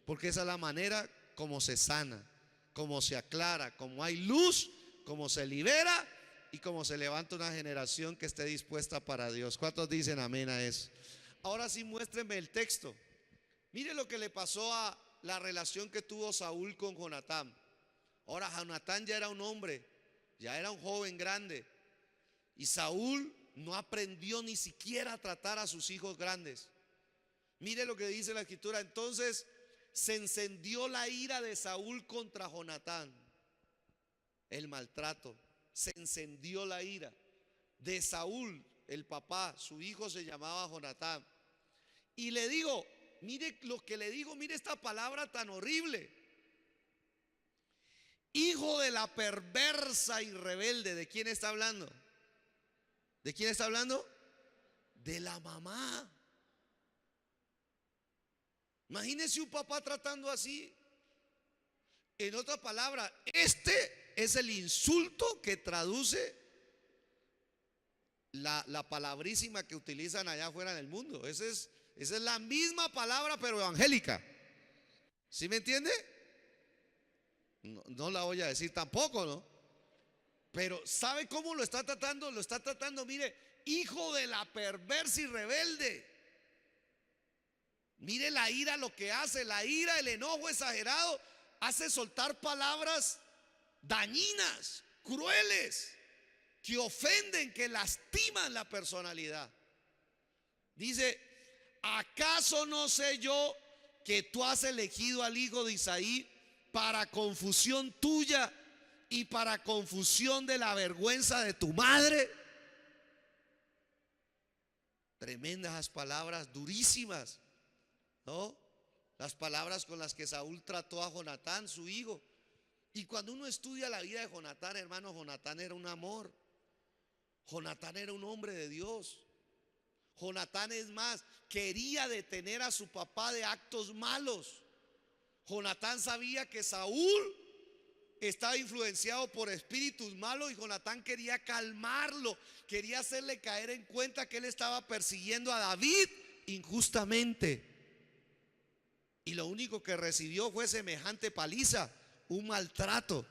Speaker 1: porque esa es la manera como se sana, como se aclara, como hay luz, como se libera y como se levanta una generación que esté dispuesta para Dios. ¿Cuántos dicen amén a eso? Ahora sí, muéstrenme el texto. Mire lo que le pasó a la relación que tuvo Saúl con Jonatán. Ahora, Jonatán ya era un hombre, ya era un joven grande. Y Saúl no aprendió ni siquiera a tratar a sus hijos grandes. Mire lo que dice la escritura. Entonces se encendió la ira de Saúl contra Jonatán. El maltrato. Se encendió la ira de Saúl, el papá. Su hijo se llamaba Jonatán. Y le digo, mire lo que le digo, mire esta palabra tan horrible. Hijo de la perversa y rebelde. ¿De quién está hablando? ¿De quién está hablando? De la mamá. Imagínese un papá tratando así. En otras palabras, este es el insulto que traduce la palabrísima que utilizan allá afuera en el mundo. Esa es la misma palabra, pero evangélica. ¿Sí me entiende? No la voy a decir tampoco, ¿no? Pero ¿sabe cómo lo está tratando? Lo está tratando, mire, hijo de la perversa y rebelde. Mire la ira lo que hace. La ira, el enojo exagerado hace soltar palabras dañinas, crueles, que ofenden, que lastiman la personalidad. Dice, ¿acaso no sé yo que tú has elegido al hijo de Isaí para confusión tuya y para confusión de la vergüenza de tu madre? Tremendas palabras, durísimas, ¿no? Las palabras con las que Saúl trató a Jonatán, su hijo. Y cuando uno estudia la vida de Jonatán, hermano, Jonatán era un amor. Jonatán era un hombre de Dios. Jonatán, es más, quería detener a su papá de actos malos. Jonatán sabía que Saúl estaba influenciado por espíritus malos y Jonatán quería calmarlo, quería hacerle caer en cuenta que él estaba persiguiendo a David injustamente. Y lo único que recibió fue semejante paliza, un maltrato.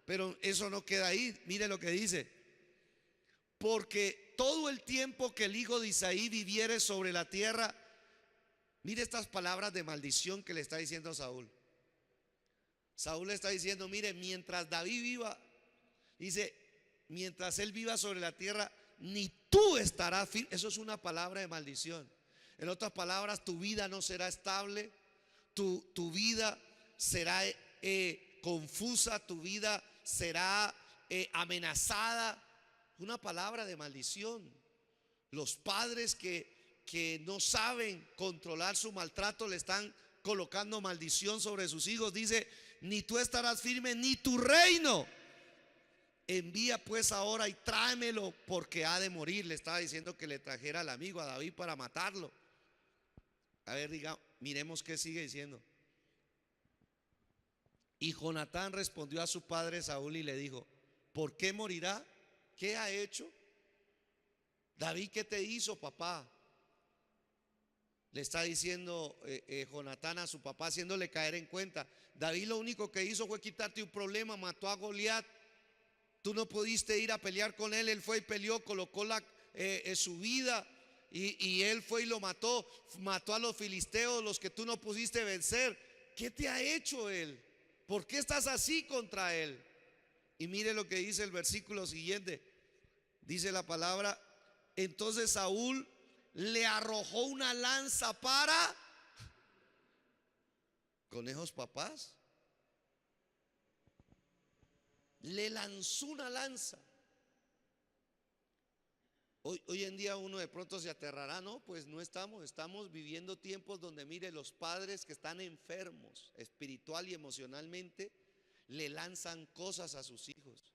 Speaker 1: Pero eso no queda ahí. Mire lo que dice: porque todo el tiempo que el hijo de Isaí viviere sobre la tierra. Mire estas palabras de maldición que le está diciendo a Saúl. Saúl le está diciendo, mire, mientras David viva, dice, mientras él viva sobre la tierra, ni tú estarás firme. Eso es una palabra de maldición. En otras palabras, tu vida no será estable, tu vida será confusa, tu vida será amenazada. Una palabra de maldición. Los padres que no saben controlar su maltrato le están colocando maldición sobre sus hijos. Dice, ni tú estarás firme, ni tu reino. Envía pues ahora y tráemelo, porque ha de morir. Le estaba diciendo que le trajera al amigo, a David, para matarlo. A ver, diga, miremos qué sigue diciendo. Y Jonatán respondió a su padre Saúl y le dijo, ¿por qué morirá? ¿Qué ha hecho? David, ¿qué te hizo, papá? Le está diciendo Jonatán a su papá, haciéndole caer en cuenta. David lo único que hizo fue quitarte un problema, mató a Goliat. Tú no pudiste ir a pelear con él. Él fue y peleó, colocó su vida y él fue y lo mató. Mató a los filisteos, los que tú no pudiste vencer. ¿Qué te ha hecho él? ¿Por qué estás así contra él? Y mire lo que dice el versículo siguiente. Dice la palabra, entonces Saúl le arrojó una lanza para conejos papás. Le lanzó una lanza. Hoy en día uno de pronto se aterrará, no, pues no estamos viviendo tiempos donde, mire, los padres que están enfermos espiritual y emocionalmente le lanzan cosas a sus hijos,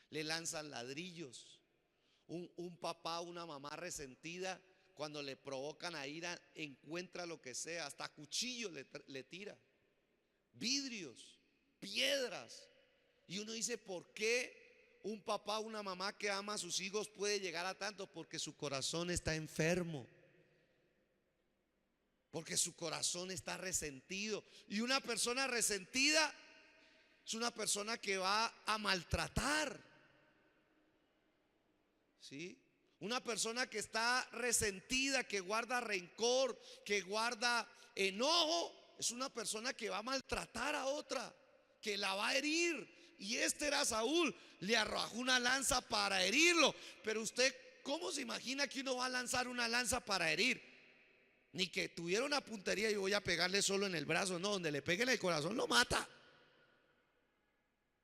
Speaker 1: le lanzan ladrillos. Un papá, una mamá resentida, cuando le provocan a ira, encuentra lo que sea, hasta cuchillo le tira, vidrios, piedras. Y uno dice, ¿por qué un papá, una mamá que ama a sus hijos puede llegar a tanto? Porque su corazón está enfermo, porque su corazón está resentido. Y una persona resentida es una persona que va a maltratar, ¿sí? Una persona que está resentida, que guarda rencor, que guarda enojo, es una persona que va a maltratar a otra, que la va a herir, y este era Saúl, le arrojó una lanza para herirlo. Pero usted, ¿cómo se imagina que uno va a lanzar una lanza para herir? Ni que tuviera una puntería y voy a pegarle solo en el brazo. No, donde le pegue en el corazón lo mata.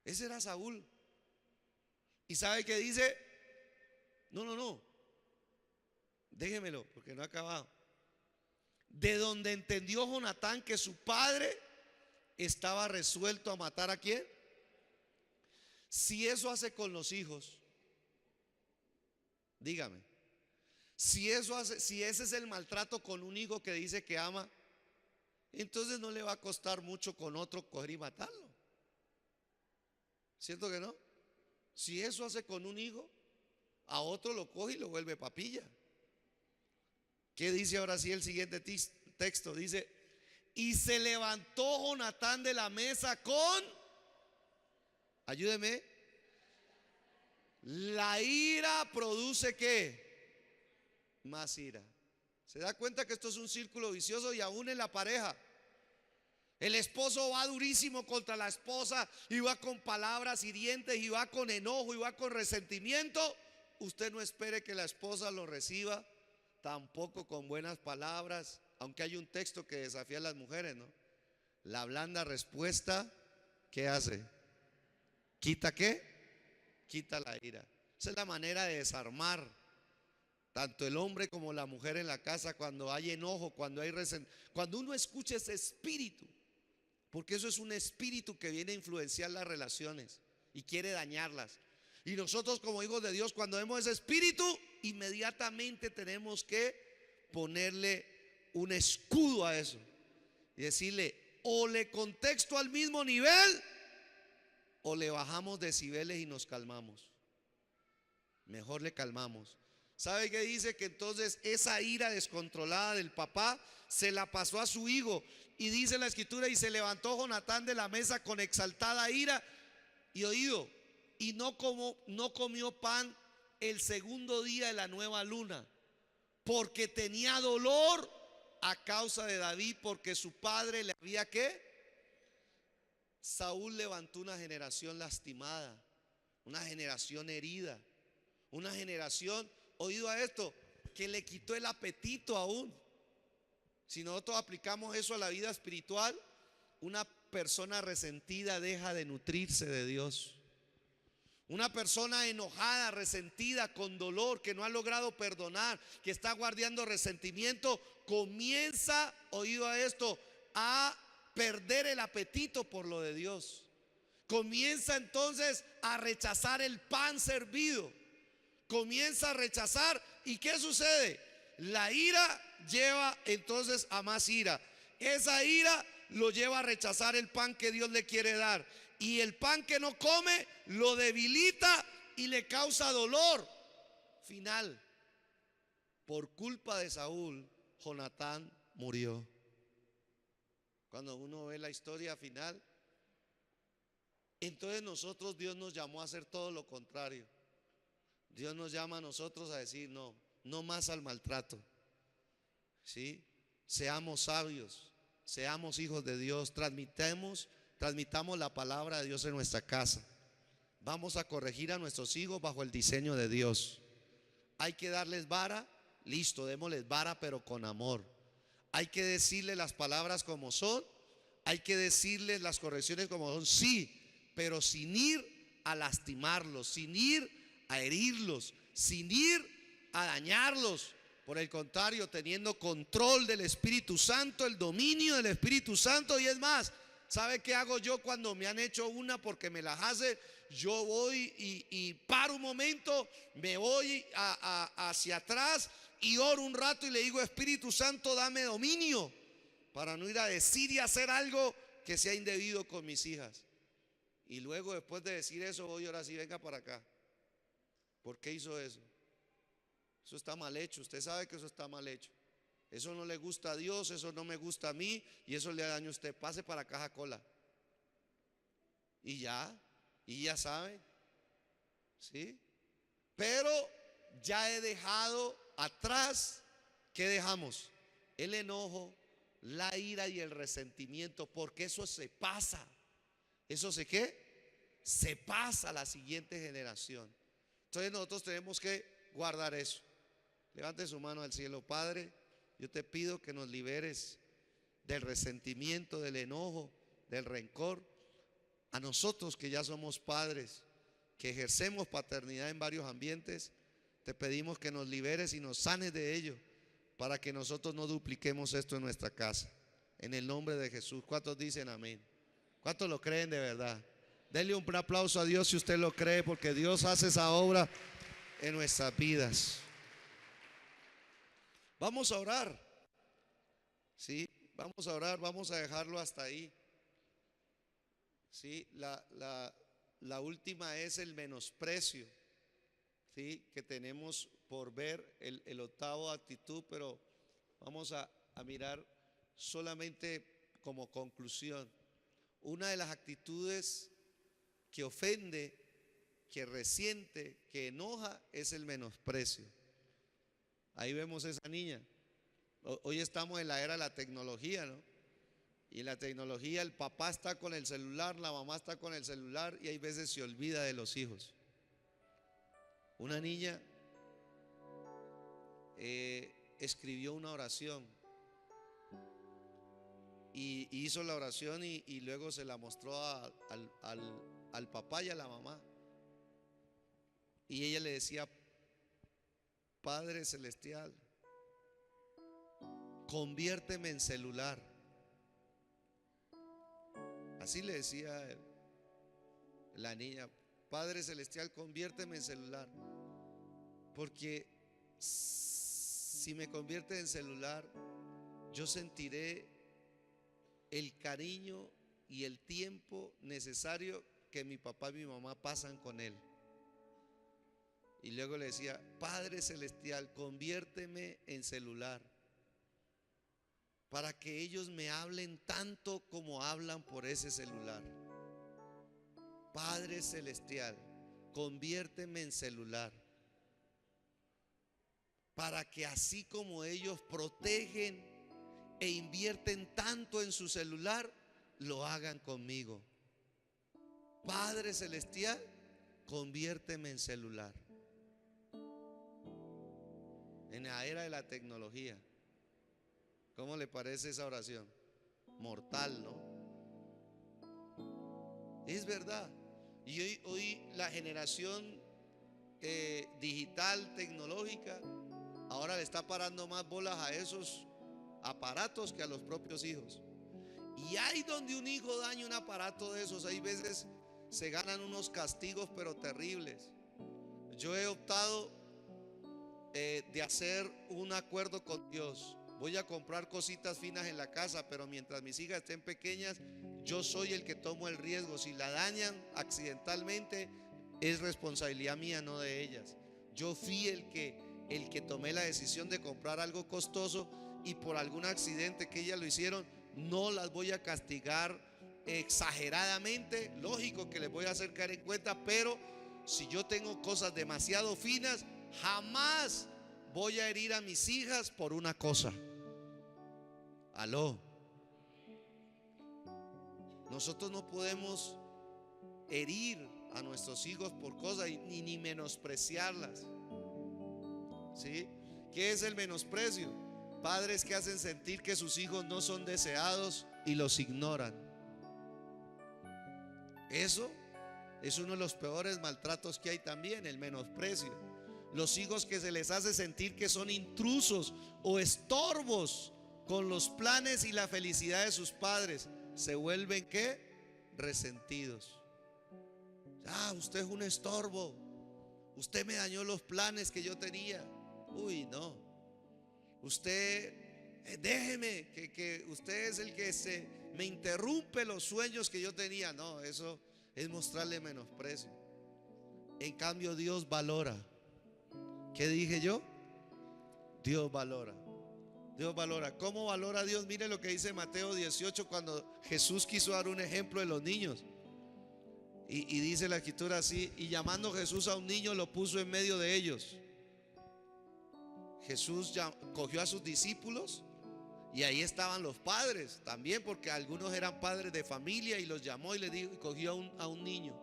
Speaker 1: Ese era Saúl. ¿Y sabe qué dice? No, déjemelo porque no ha acabado. De donde entendió Jonatán que su padre estaba resuelto a matar ¿a quién? Si eso hace con los hijos, dígame, si eso hace, si ese es el maltrato con un hijo que dice que ama, entonces no le va a costar mucho con otro coger y matarlo. ¿Cierto que no? Si eso hace con un hijo, a otro lo coge y lo vuelve papilla. ¿Qué dice ahora sí el siguiente texto? Dice, y se levantó Jonatán de la mesa con, ayúdeme, la ira produce ¿qué? Más ira. ¿Se da cuenta que esto es un círculo vicioso? Y aún en la pareja, el esposo va durísimo contra la esposa y va con palabras hirientes y va con enojo y va con resentimiento. Usted no espere que la esposa lo reciba tampoco con buenas palabras, aunque hay un texto que desafía a las mujeres, ¿no? La blanda respuesta, ¿qué hace? ¿Quita qué? Quita la ira. Esa es la manera de desarmar tanto el hombre como la mujer en la casa cuando hay enojo, cuando hay resentimiento, cuando uno escucha ese espíritu, porque eso es un espíritu que viene a influenciar las relaciones y quiere dañarlas. Y nosotros como hijos de Dios, cuando vemos ese espíritu, inmediatamente tenemos que ponerle un escudo a eso y decirle, o le contesto al mismo nivel o le bajamos decibeles y nos calmamos. Mejor le calmamos. ¿Sabe qué dice? Que entonces esa ira descontrolada del papá se la pasó a su hijo. Y dice la escritura, y se levantó Jonatán de la mesa con exaltada ira. Y oído, y no comió pan el segundo día de la nueva luna, porque tenía dolor a causa de David, porque su padre le había ¿qué? Saúl levantó una generación lastimada, una generación herida, una generación, oído a esto, que le quitó el apetito aún. Si nosotros aplicamos eso a la vida espiritual, una persona resentida deja de nutrirse de Dios. Una persona enojada, resentida, con dolor, que no ha logrado perdonar, que está guardando resentimiento, comienza, oído a esto, a perder el apetito por lo de Dios. Comienza entonces a rechazar el pan servido. Comienza a rechazar. ¿Y qué sucede? La ira lleva entonces a más ira. Esa ira lo lleva a rechazar el pan que Dios le quiere dar. Y el pan que no come lo debilita y le causa dolor. Final. Por culpa de Saúl, Jonatán murió. Cuando uno ve la historia final, entonces nosotros, Dios nos llamó a hacer todo lo contrario. Dios nos llama a nosotros a decir no, no más al maltrato. ¿Sí? Seamos sabios, seamos hijos de Dios, transmitamos la palabra de Dios en nuestra casa. Vamos a corregir a nuestros hijos bajo el diseño de Dios. Hay que darles vara, listo, démosles vara, pero con amor. Hay que decirles las palabras como son, hay que decirles las correcciones como son, sí, pero sin ir a lastimarlos, sin ir a herirlos, sin ir a dañarlos. Por el contrario, teniendo control del Espíritu Santo, el dominio del Espíritu Santo. Y es más, ¿sabe qué hago yo cuando me han hecho una porque me las hace? Yo voy y paro un momento, me voy hacia atrás y oro un rato y le digo, Espíritu Santo, dame dominio para no ir a decir y hacer algo que sea indebido con mis hijas. Y luego, después de decir eso, voy ahora sí, venga para acá. ¿Por qué hizo eso? Eso está mal hecho, usted sabe que eso está mal hecho. Eso no le gusta a Dios, eso no me gusta a mí y eso le daña a usted. Pase para caja cola. Y ya sabe, ¿sí? Pero ya he dejado atrás, ¿qué dejamos? El enojo, la ira y el resentimiento, porque eso se pasa. ¿Eso se qué? se pasa a la siguiente generación. Entonces nosotros tenemos que guardar eso. Levante su mano al cielo. Padre, yo te pido que nos liberes del resentimiento, del enojo, del rencor. A nosotros que ya somos padres, que ejercemos paternidad en varios ambientes, te pedimos que nos liberes y nos sanes de ello, para que nosotros no dupliquemos esto en nuestra casa. En el nombre de Jesús. ¿Cuántos dicen amén? ¿Cuántos lo creen de verdad? Denle un aplauso a Dios si usted lo cree, porque Dios hace esa obra en nuestras vidas. Vamos a orar. Sí, vamos a orar, vamos a dejarlo hasta ahí. Sí, la última es el menosprecio, sí, que tenemos por ver, el octavo actitud, pero vamos a mirar solamente como conclusión. Una de las actitudes que ofende, que resiente, que enoja, es el menosprecio. Ahí vemos esa niña. Hoy estamos en la era de la tecnología, ¿no? Y en la tecnología el papá está con el celular, la mamá está con el celular, y hay veces se olvida de los hijos. Una niña escribió una oración y hizo la oración y luego se la mostró al papá y a la mamá. Y ella le decía: Padre Celestial, conviérteme en celular. Así le decía la niña: Padre Celestial, conviérteme en celular. Porque si me convierte en celular, yo sentiré el cariño y el tiempo necesario que mi papá y mi mamá pasan con él. Y luego le decía: Padre Celestial, conviérteme en celular, para que ellos me hablen tanto como hablan por ese celular. Padre Celestial, conviérteme en celular, para que así como ellos protegen e invierten tanto en su celular, lo hagan conmigo. Padre Celestial, conviérteme en celular. En la era de la tecnología, ¿cómo le parece esa oración? Mortal, ¿no? Es verdad. Y hoy la generación digital, tecnológica, ahora le está parando más bolas a esos aparatos que a los propios hijos. Y hay donde un hijo daña un aparato de esos, hay veces se ganan unos castigos pero terribles. Yo he optado de hacer un acuerdo con Dios. Voy a comprar cositas finas en la casa, pero mientras mis hijas estén pequeñas, yo soy el que tomo el riesgo. Si la dañan accidentalmente, es responsabilidad mía, no de ellas. Yo fui el que tomé la decisión de comprar algo costoso, y por algún accidente que ellas lo hicieron, no las voy a castigar exageradamente. Lógico que les voy a hacer caer en cuenta, pero si yo tengo cosas demasiado finas, jamás voy a herir a mis hijas por una cosa. Aló. Nosotros no podemos herir a nuestros hijos por cosas ni menospreciarlas. ¿Sí? ¿Qué es el menosprecio? Padres que hacen sentir que sus hijos no son deseados y los ignoran. Eso es uno de los peores maltratos que hay también, el menosprecio. Los hijos que se les hace sentir que son intrusos o estorbos con los planes y la felicidad de sus padres, se vuelven ¿qué? Resentidos. Usted es un estorbo, usted me dañó los planes que yo tenía. Uy, no. Usted, déjeme, que usted es el que me interrumpe los sueños que yo tenía. No, eso es mostrarle menosprecio. En cambio, Dios valora. ¿Qué dije yo? Dios valora. Dios valora. ¿Cómo valora Dios? Mire lo que dice Mateo 18, cuando Jesús quiso dar un ejemplo de los niños. Y dice la escritura así: y llamando Jesús a un niño, lo puso en medio de ellos. Jesús cogió a sus discípulos, y ahí estaban los padres también, porque algunos eran padres de familia, y los llamó y le dijo, y cogió a un niño.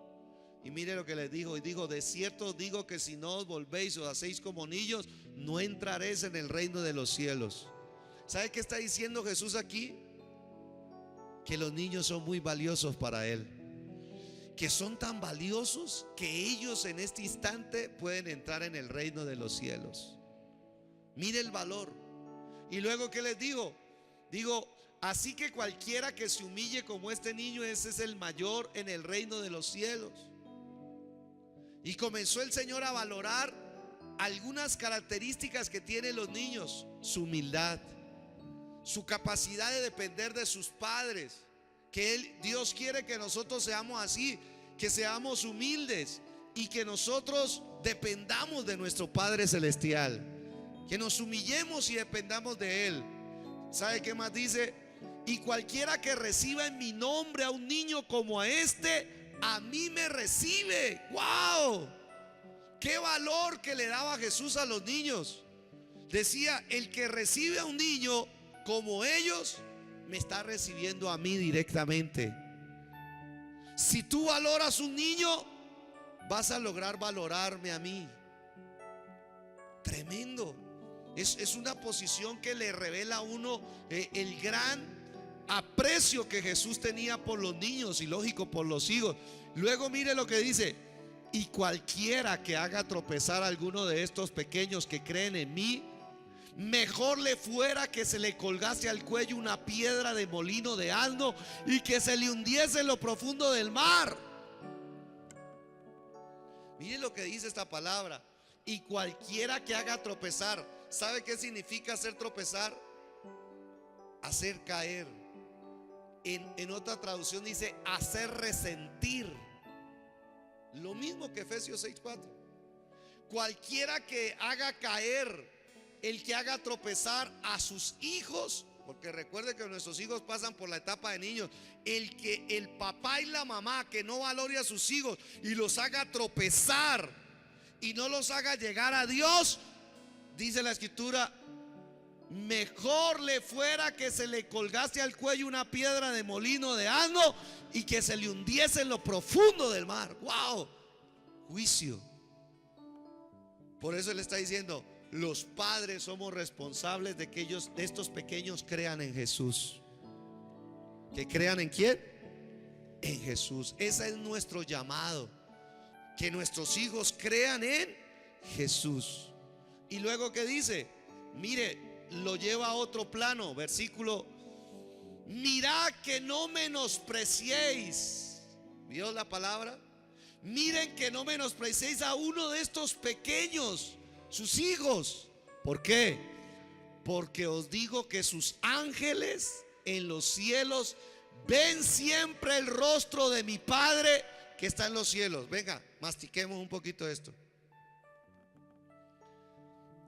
Speaker 1: Y mire lo que les dijo. Y dijo: de cierto os digo que si no os volvéis o hacéis como niños, no entraréis en el reino de los cielos. ¿Sabe qué está diciendo Jesús aquí? Que los niños son muy valiosos para Él, que son tan valiosos que ellos en este instante pueden entrar en el reino de los cielos. Mire el valor. Y luego, ¿qué les digo? Digo: así que cualquiera que se humille como este niño, ese es el mayor en el reino de los cielos. Y comenzó el Señor a valorar algunas características que tienen los niños: su humildad, su capacidad de depender de sus padres. Que Dios quiere que nosotros seamos así, que seamos humildes y que nosotros dependamos de nuestro Padre Celestial, que nos humillemos y dependamos de Él. ¿Sabe qué más dice? Y cualquiera que reciba en mi nombre a un niño como a este, a mí me recibe. ¡Wow! ¡Qué valor que le daba Jesús a los niños! Decía: el que recibe a un niño como ellos, me está recibiendo a mí directamente. Si tú valoras un niño, vas a lograr valorarme a mí. Tremendo. Es una posición que le revela a uno el gran aprecio que Jesús tenía por los niños y, lógico, por los hijos. Luego mire lo que dice: y cualquiera que haga tropezar a alguno de estos pequeños que creen en mí, mejor le fuera que se le colgase al cuello una piedra de molino de asno y que se le hundiese en lo profundo del mar. Miren lo que dice esta palabra: y cualquiera que haga tropezar. ¿Sabe qué significa hacer tropezar? Hacer caer. En otra traducción dice hacer resentir. Lo mismo que Efesios 6:4. Cualquiera que haga caer, el que haga tropezar a sus hijos, porque recuerde que nuestros hijos pasan por la etapa de niños. El papá y la mamá que no valore a sus hijos y los haga tropezar y no los haga llegar a Dios, dice la Escritura: mejor le fuera que se le colgase al cuello una piedra de molino de asno y que se le hundiese en lo profundo del mar. ¡Wow! Juicio. Por eso le está diciendo: los padres somos responsables de que estos pequeños crean en Jesús. ¿Que crean en quién? En Jesús. Ese es nuestro llamado, que nuestros hijos crean en Jesús. Y luego, ¿qué dice? Mire, lo lleva a otro plano. Versículo: mirad que no menospreciéis. ¿Vio la palabra? Miren que no menospreciéis a uno de estos pequeños, sus hijos. ¿Por qué? Porque os digo que sus ángeles en los cielos ven siempre el rostro de mi Padre que está en los cielos. Venga, mastiquemos un poquito esto.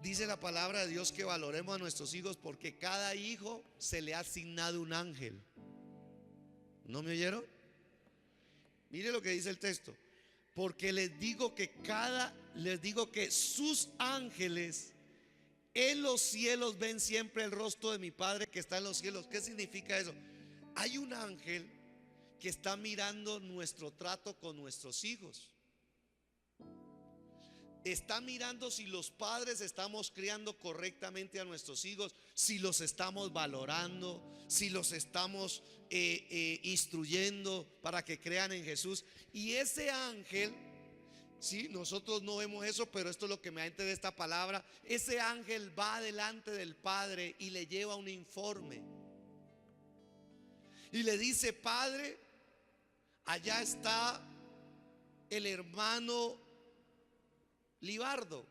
Speaker 1: Dice la palabra de Dios que valoremos a nuestros hijos porque cada hijo se le ha asignado un ángel. ¿No me oyeron? Mire lo que dice el texto: porque les digo que sus ángeles en los cielos ven siempre el rostro de mi Padre que está en los cielos. ¿Qué significa eso? Hay un ángel que está mirando nuestro trato con nuestros hijos. Está mirando si los padres estamos criando correctamente a nuestros hijos, si los estamos valorando, si los estamos instruyendo para que crean en Jesús. Y ese ángel, sí, nosotros no vemos eso, pero esto es lo que me da a entender esta palabra. Ese ángel va delante del Padre y le lleva un informe y le dice: Padre, allá está el hermano Libardo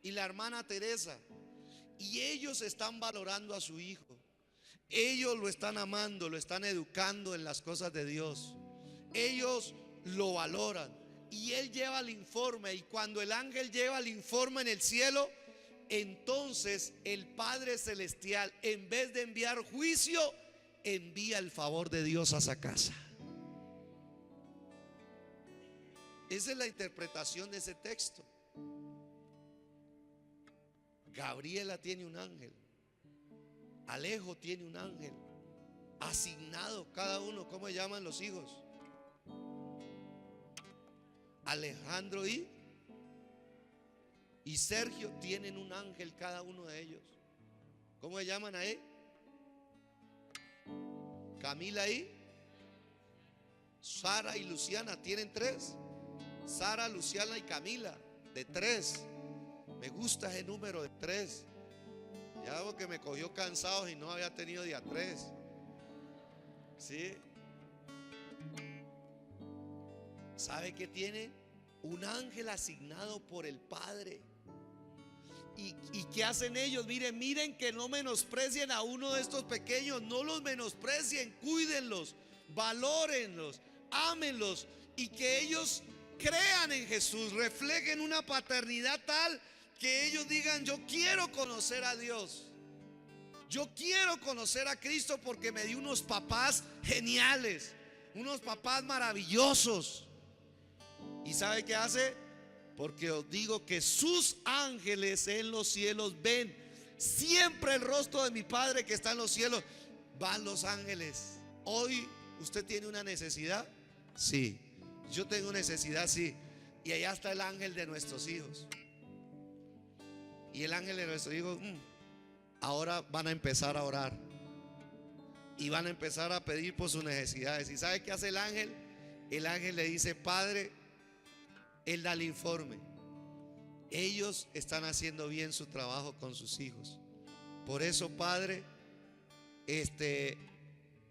Speaker 1: y la hermana Teresa, y ellos están valorando a su hijo. Ellos lo están amando, lo están educando en las cosas de Dios. Ellos lo valoran. Y él lleva el informe. Y cuando el ángel lleva el informe en el cielo, entonces el Padre Celestial, en vez de enviar juicio, envía el favor de Dios a esa casa. Esa es la interpretación de ese texto. Gabriela tiene un ángel, Alejo tiene un ángel asignado, cada uno. ¿Cómo se llaman los hijos? Alejandro y Sergio tienen un ángel cada uno de ellos. ¿Cómo se llaman ahí? Camila y Sara y Luciana tienen 3. Sara, Luciana y Camila, de 3. Me gusta ese número de 3. Ya algo que me cogió cansado y no había tenido día 3. ¿Sí? ¿Sabe qué tienen? Un ángel asignado por el Padre. ¿Y qué hacen ellos? Miren que no menosprecien a uno de estos pequeños. No los menosprecien, cuídenlos, valórenlos, ámenlos, y que ellos crean en Jesús, reflejen una paternidad tal que ellos digan: yo quiero conocer a Dios, yo quiero conocer a Cristo porque me dio unos papás geniales, unos papás maravillosos. ¿Y sabe qué hace? Porque os digo que sus ángeles en los cielos ven siempre el rostro de mi Padre que está en los cielos. Van los ángeles. Hoy usted tiene una necesidad, sí. Yo tengo necesidad, sí. Y allá está el ángel de nuestros hijos. Y el ángel de nuestros hijos ahora van a empezar a orar y van a empezar a pedir por sus necesidades. ¿Y sabe qué hace el ángel? El ángel le dice: Padre, él da el informe. Ellos están haciendo bien su trabajo con sus hijos. Por eso, Padre,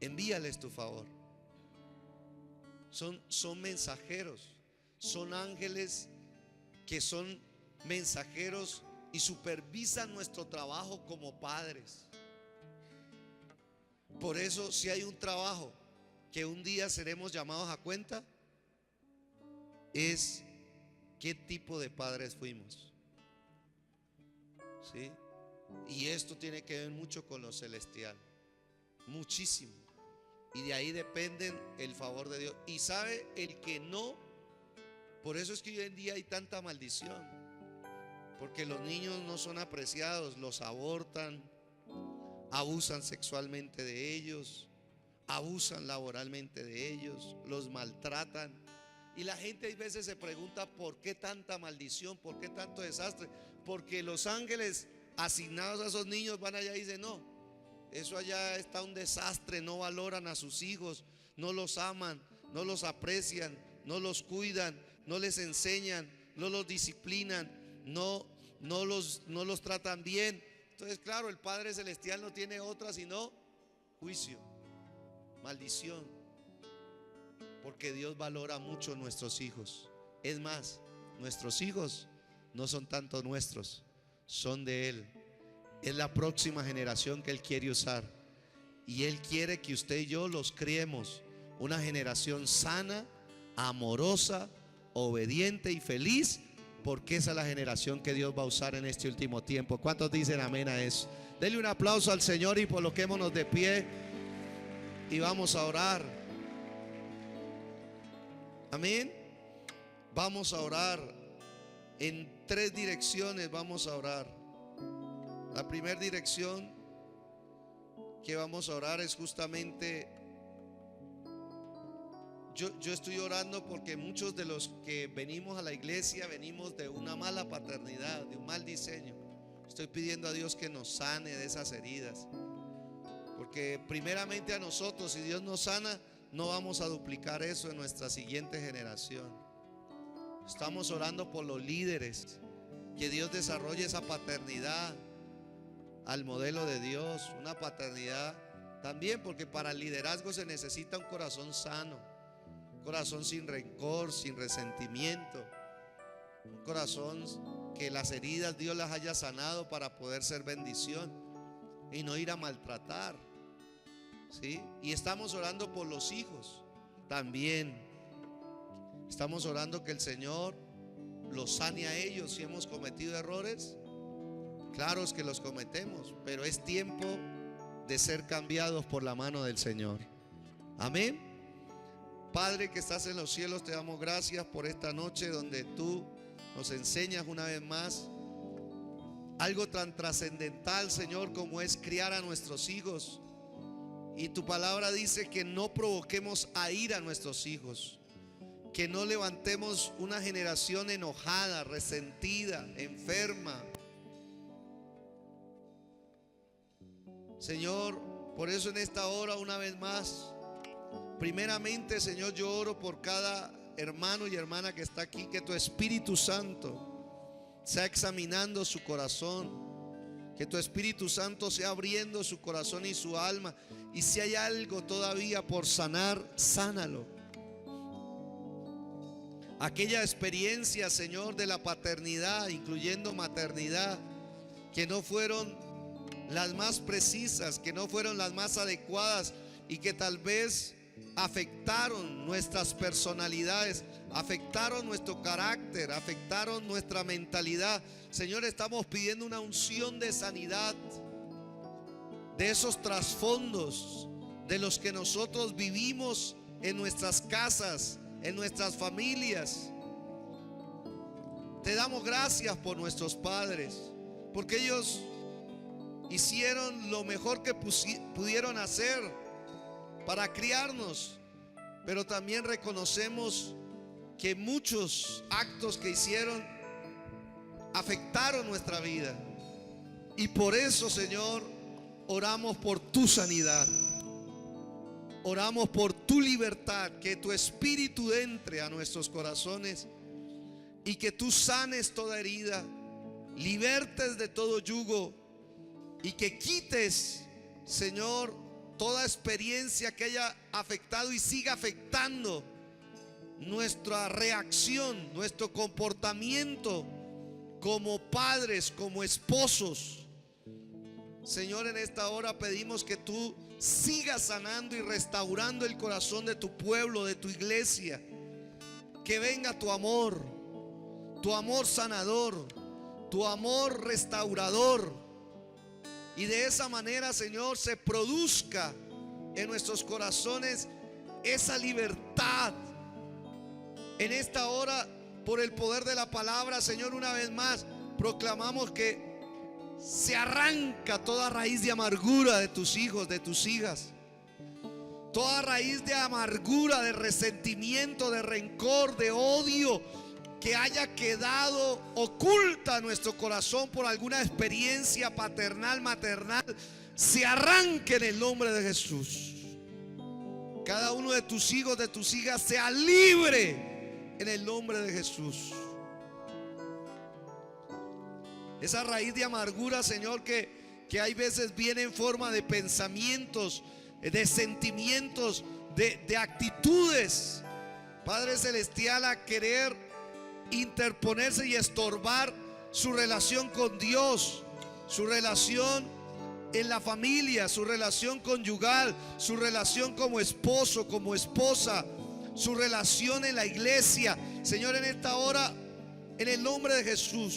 Speaker 1: envíales tu favor. Son mensajeros, son ángeles que son mensajeros y supervisan nuestro trabajo como padres. Por eso, si hay un trabajo que un día seremos llamados a cuenta, es qué tipo de padres fuimos. ¿Sí? Y esto tiene que ver mucho con lo celestial, muchísimo. Y de ahí depende el favor de Dios. Y sabe, el que no, por eso es que hoy en día hay tanta maldición, porque los niños no son apreciados, los abortan, abusan sexualmente de ellos, abusan laboralmente de ellos, los maltratan. Y la gente a veces se pregunta: ¿por qué tanta maldición? ¿Por qué tanto desastre? Porque los ángeles asignados a esos niños van allá y dicen: no, eso allá está un desastre. No valoran a sus hijos, no los aman, no los aprecian, no los cuidan, no les enseñan, no los disciplinan, no los tratan bien. Entonces, claro, el Padre Celestial no tiene otra sino juicio, maldición, porque Dios valora mucho nuestros hijos. Es más, nuestros hijos no son tanto nuestros, son de Él. Es la próxima generación que Él quiere usar, y Él quiere que usted y yo los criemos una generación sana, amorosa, obediente y feliz, porque esa es la generación que Dios va a usar en este último tiempo. ¿Cuántos dicen amén a eso? Denle un aplauso al Señor y coloquémonos de pie y vamos a orar. Amén. Vamos a orar en 3 direcciones. Vamos a orar. La primera dirección que vamos a orar es justamente, yo estoy orando porque muchos de los que venimos a la iglesia venimos de una mala paternidad, de un mal diseño. Estoy pidiendo a Dios que nos sane de esas heridas, porque primeramente a nosotros, si Dios nos sana, no vamos a duplicar eso en nuestra siguiente generación. Estamos orando por los líderes, que Dios desarrolle esa paternidad al modelo de Dios, una paternidad también, porque para el liderazgo se necesita un corazón sano, un corazón sin rencor, sin resentimiento, un corazón que las heridas Dios las haya sanado para poder ser bendición y no ir a maltratar. ¿Sí? Y estamos orando por los hijos también. Estamos orando que el Señor los sane a ellos. Si hemos cometido errores, claro es que los cometemos, pero es tiempo de ser cambiados por la mano del Señor. Amén. Padre que estás en los cielos, te damos gracias por esta noche donde tú nos enseñas una vez más algo tan trascendental, Señor, como es criar a nuestros hijos. Y tu palabra dice que no provoquemos a ira a nuestros hijos, que no levantemos una generación enojada, resentida, enferma. Señor, por eso en esta hora una vez más, primeramente, Señor, yo oro por cada hermano y hermana que está aquí, que tu Espíritu Santo sea examinando su corazón, que tu Espíritu Santo sea abriendo su corazón y su alma, y si hay algo todavía por sanar, sánalo. Aquella experiencia, Señor, de la paternidad, incluyendo maternidad, que no fueron las más precisas, que no fueron las más adecuadas y que tal vez afectaron nuestras personalidades, afectaron nuestro carácter, afectaron nuestra mentalidad. Señor, estamos pidiendo una unción de sanidad de esos trasfondos de los que nosotros vivimos en nuestras casas, en nuestras familias. Te damos gracias por nuestros padres, porque ellos hicieron lo mejor que pudieron hacer para criarnos, pero también reconocemos que muchos actos que hicieron afectaron nuestra vida, y por eso, Señor, oramos por tu sanidad, oramos por tu libertad, que tu Espíritu entre a nuestros corazones y que tú sanes toda herida, libertes de todo yugo y que quites, Señor, toda experiencia que haya afectado y siga afectando nuestra reacción, nuestro comportamiento como padres, como esposos. Señor, en esta hora pedimos que tú sigas sanando y restaurando el corazón de tu pueblo, de tu iglesia. Que venga tu amor sanador, tu amor restaurador. Y de esa manera, Señor, se produzca en nuestros corazones esa libertad. En esta hora, por el poder de la palabra, Señor, una vez más proclamamos que se arranca toda raíz de amargura de tus hijos, de tus hijas. Toda raíz de amargura, de resentimiento, de rencor, de odio que haya quedado oculta en nuestro corazón por alguna experiencia paternal, maternal, se arranque en el nombre de Jesús. Cada uno de tus hijos, de tus hijas, sea libre en el nombre de Jesús. Esa raíz de amargura, Señor, que hay veces viene en forma de pensamientos, de sentimientos, de actitudes, Padre Celestial, a querer interponerse y estorbar su relación con Dios, su relación en la familia, su relación conyugal, su relación como esposo, como esposa, su relación en la iglesia. Señor, en esta hora, en el nombre de Jesús,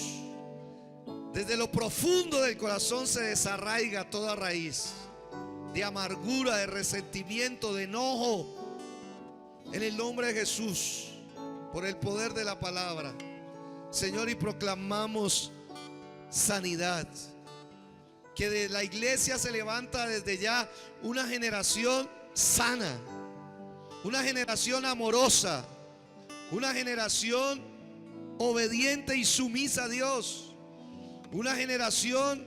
Speaker 1: desde lo profundo del corazón se desarraiga toda raíz de amargura, de resentimiento, de enojo, en el nombre de Jesús, por el poder de la palabra, Señor, y proclamamos sanidad. Que de la iglesia se levanta desde ya una generación sana, una generación amorosa, una generación obediente y sumisa a Dios, una generación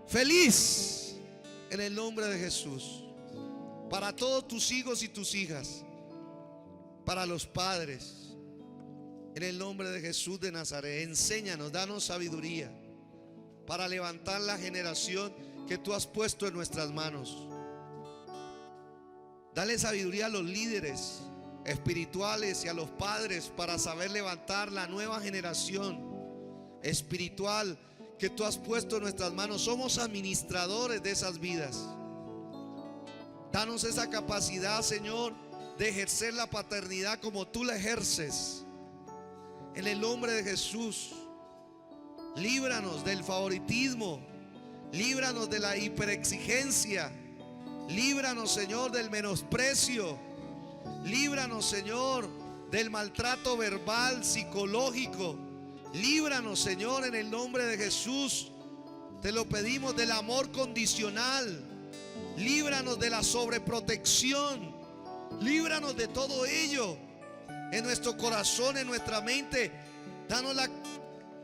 Speaker 1: feliz en el nombre de Jesús. Para todos tus hijos y tus hijas, para los padres, en el nombre de Jesús de Nazaret, enséñanos, danos sabiduría para levantar la generación que tú has puesto en nuestras manos. Dale sabiduría a los líderes espirituales y a los padres para saber levantar la nueva generación espiritual que tú has puesto en nuestras manos. Somos administradores de esas vidas. Danos esa capacidad, Señor, de ejercer la paternidad como tú la ejerces. En el nombre de Jesús, líbranos del favoritismo, líbranos de la hiperexigencia, líbranos, Señor, del menosprecio, líbranos, Señor, del maltrato verbal, psicológico. Líbranos, Señor, en el nombre de Jesús. Te lo pedimos, del amor condicional. Líbranos de la sobreprotección. Líbranos de todo ello en nuestro corazón, en nuestra mente. Danos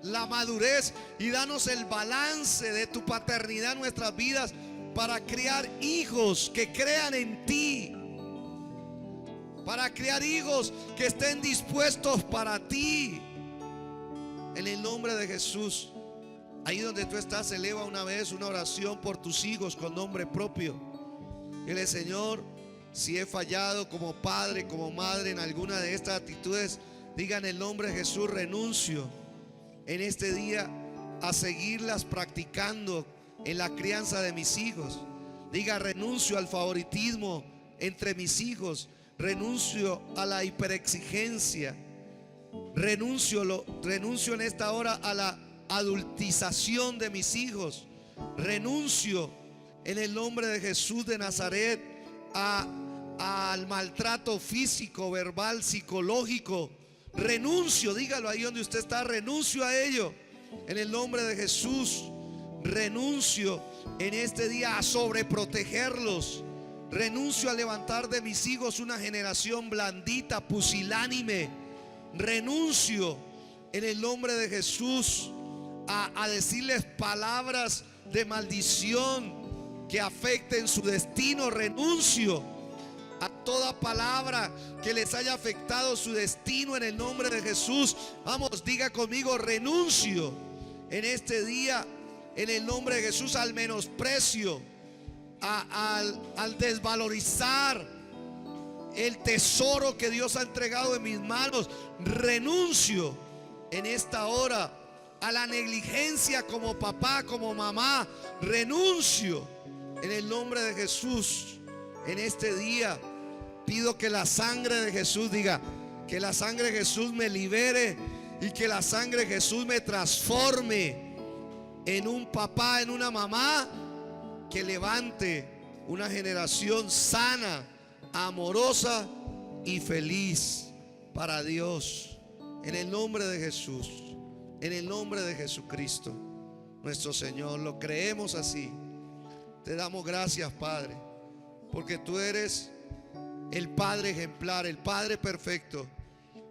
Speaker 1: la madurez y danos el balance de tu paternidad en nuestras vidas para criar hijos que crean en ti, para criar hijos que estén dispuestos para ti. En el nombre de Jesús, ahí donde tú estás, eleva una vez una oración por tus hijos con nombre propio. Dile: Señor, si he fallado como padre, como madre en alguna de estas actitudes, diga en el nombre de Jesús: renuncio en este día a seguirlas practicando en la crianza de mis hijos. Diga: renuncio al favoritismo entre mis hijos, renuncio a la hiperexigencia, renuncio en esta hora a la adultización de mis hijos, renuncio en el nombre de Jesús de Nazaret al maltrato físico, verbal, psicológico. Renuncio, dígalo ahí donde usted está, renuncio a ello en el nombre de Jesús. Renuncio en este día a sobreprotegerlos. Renuncio a levantar de mis hijos una generación blandita, pusilánime. Renuncio en el nombre de Jesús a decirles palabras de maldición que afecten su destino. Renuncio a toda palabra que les haya afectado su destino en el nombre de Jesús. Vamos, diga conmigo: renuncio en este día en el nombre de Jesús al menosprecio, al desvalorizar el tesoro que Dios ha entregado en mis manos. Renuncio en esta hora a la negligencia como papá, como mamá. Renuncio en el nombre de Jesús. En este día pido que la sangre de Jesús, diga, que la sangre de Jesús me libere y que la sangre de Jesús me transforme en un papá, en una mamá que levante una generación sana, amorosa y feliz para Dios. En el nombre de Jesús, en el nombre de Jesucristo nuestro Señor, lo creemos así. Te damos gracias, Padre, porque tú eres el Padre ejemplar, el Padre perfecto,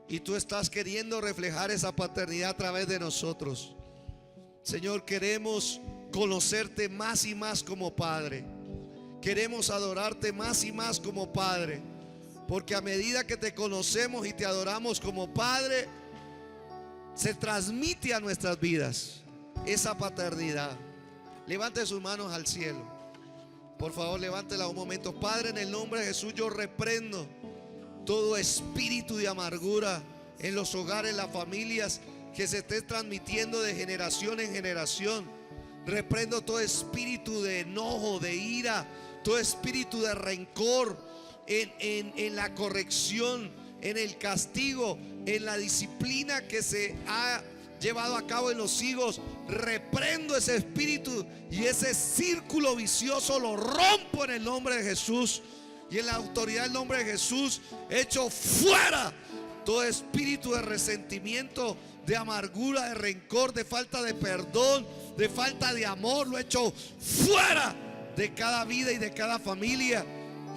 Speaker 1: y tú estás queriendo reflejar esa paternidad a través de nosotros. Señor, queremos conocerte más y más como Padre. Queremos adorarte más y más como Padre, porque a medida que te conocemos y te adoramos como Padre, se transmite a nuestras vidas esa paternidad. Levante sus manos al cielo. Por favor, levántela un momento. Padre, en el nombre de Jesús, yo reprendo todo espíritu de amargura en los hogares, las familias, que se esté transmitiendo de generación en generación. Reprendo todo espíritu de enojo, de ira, todo espíritu de rencor en la corrección, en el castigo, en la disciplina que se ha llevado a cabo en los hijos. Reprendo ese espíritu y ese círculo vicioso lo rompo en el nombre de Jesús, y en la autoridad del nombre de Jesús echo fuera todo espíritu de resentimiento, de amargura, de rencor, de falta de perdón, de falta de amor. Lo echo fuera de cada vida y de cada familia,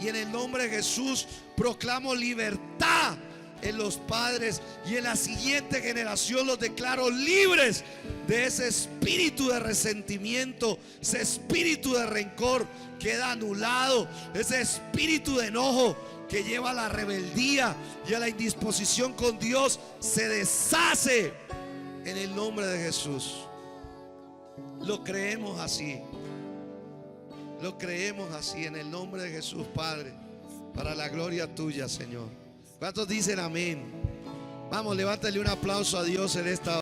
Speaker 1: y en el nombre de Jesús proclamo libertad en los padres, y en la siguiente generación los declaro libres de ese espíritu de resentimiento, ese espíritu de rencor queda anulado, ese espíritu de enojo que lleva a la rebeldía y a la indisposición con Dios se deshace en el nombre de Jesús. Lo creemos así, lo creemos así en el nombre de Jesús, Padre, para la gloria tuya, Señor. ¿Cuántos dicen amén? Vamos, levántale un aplauso a Dios en esta hora.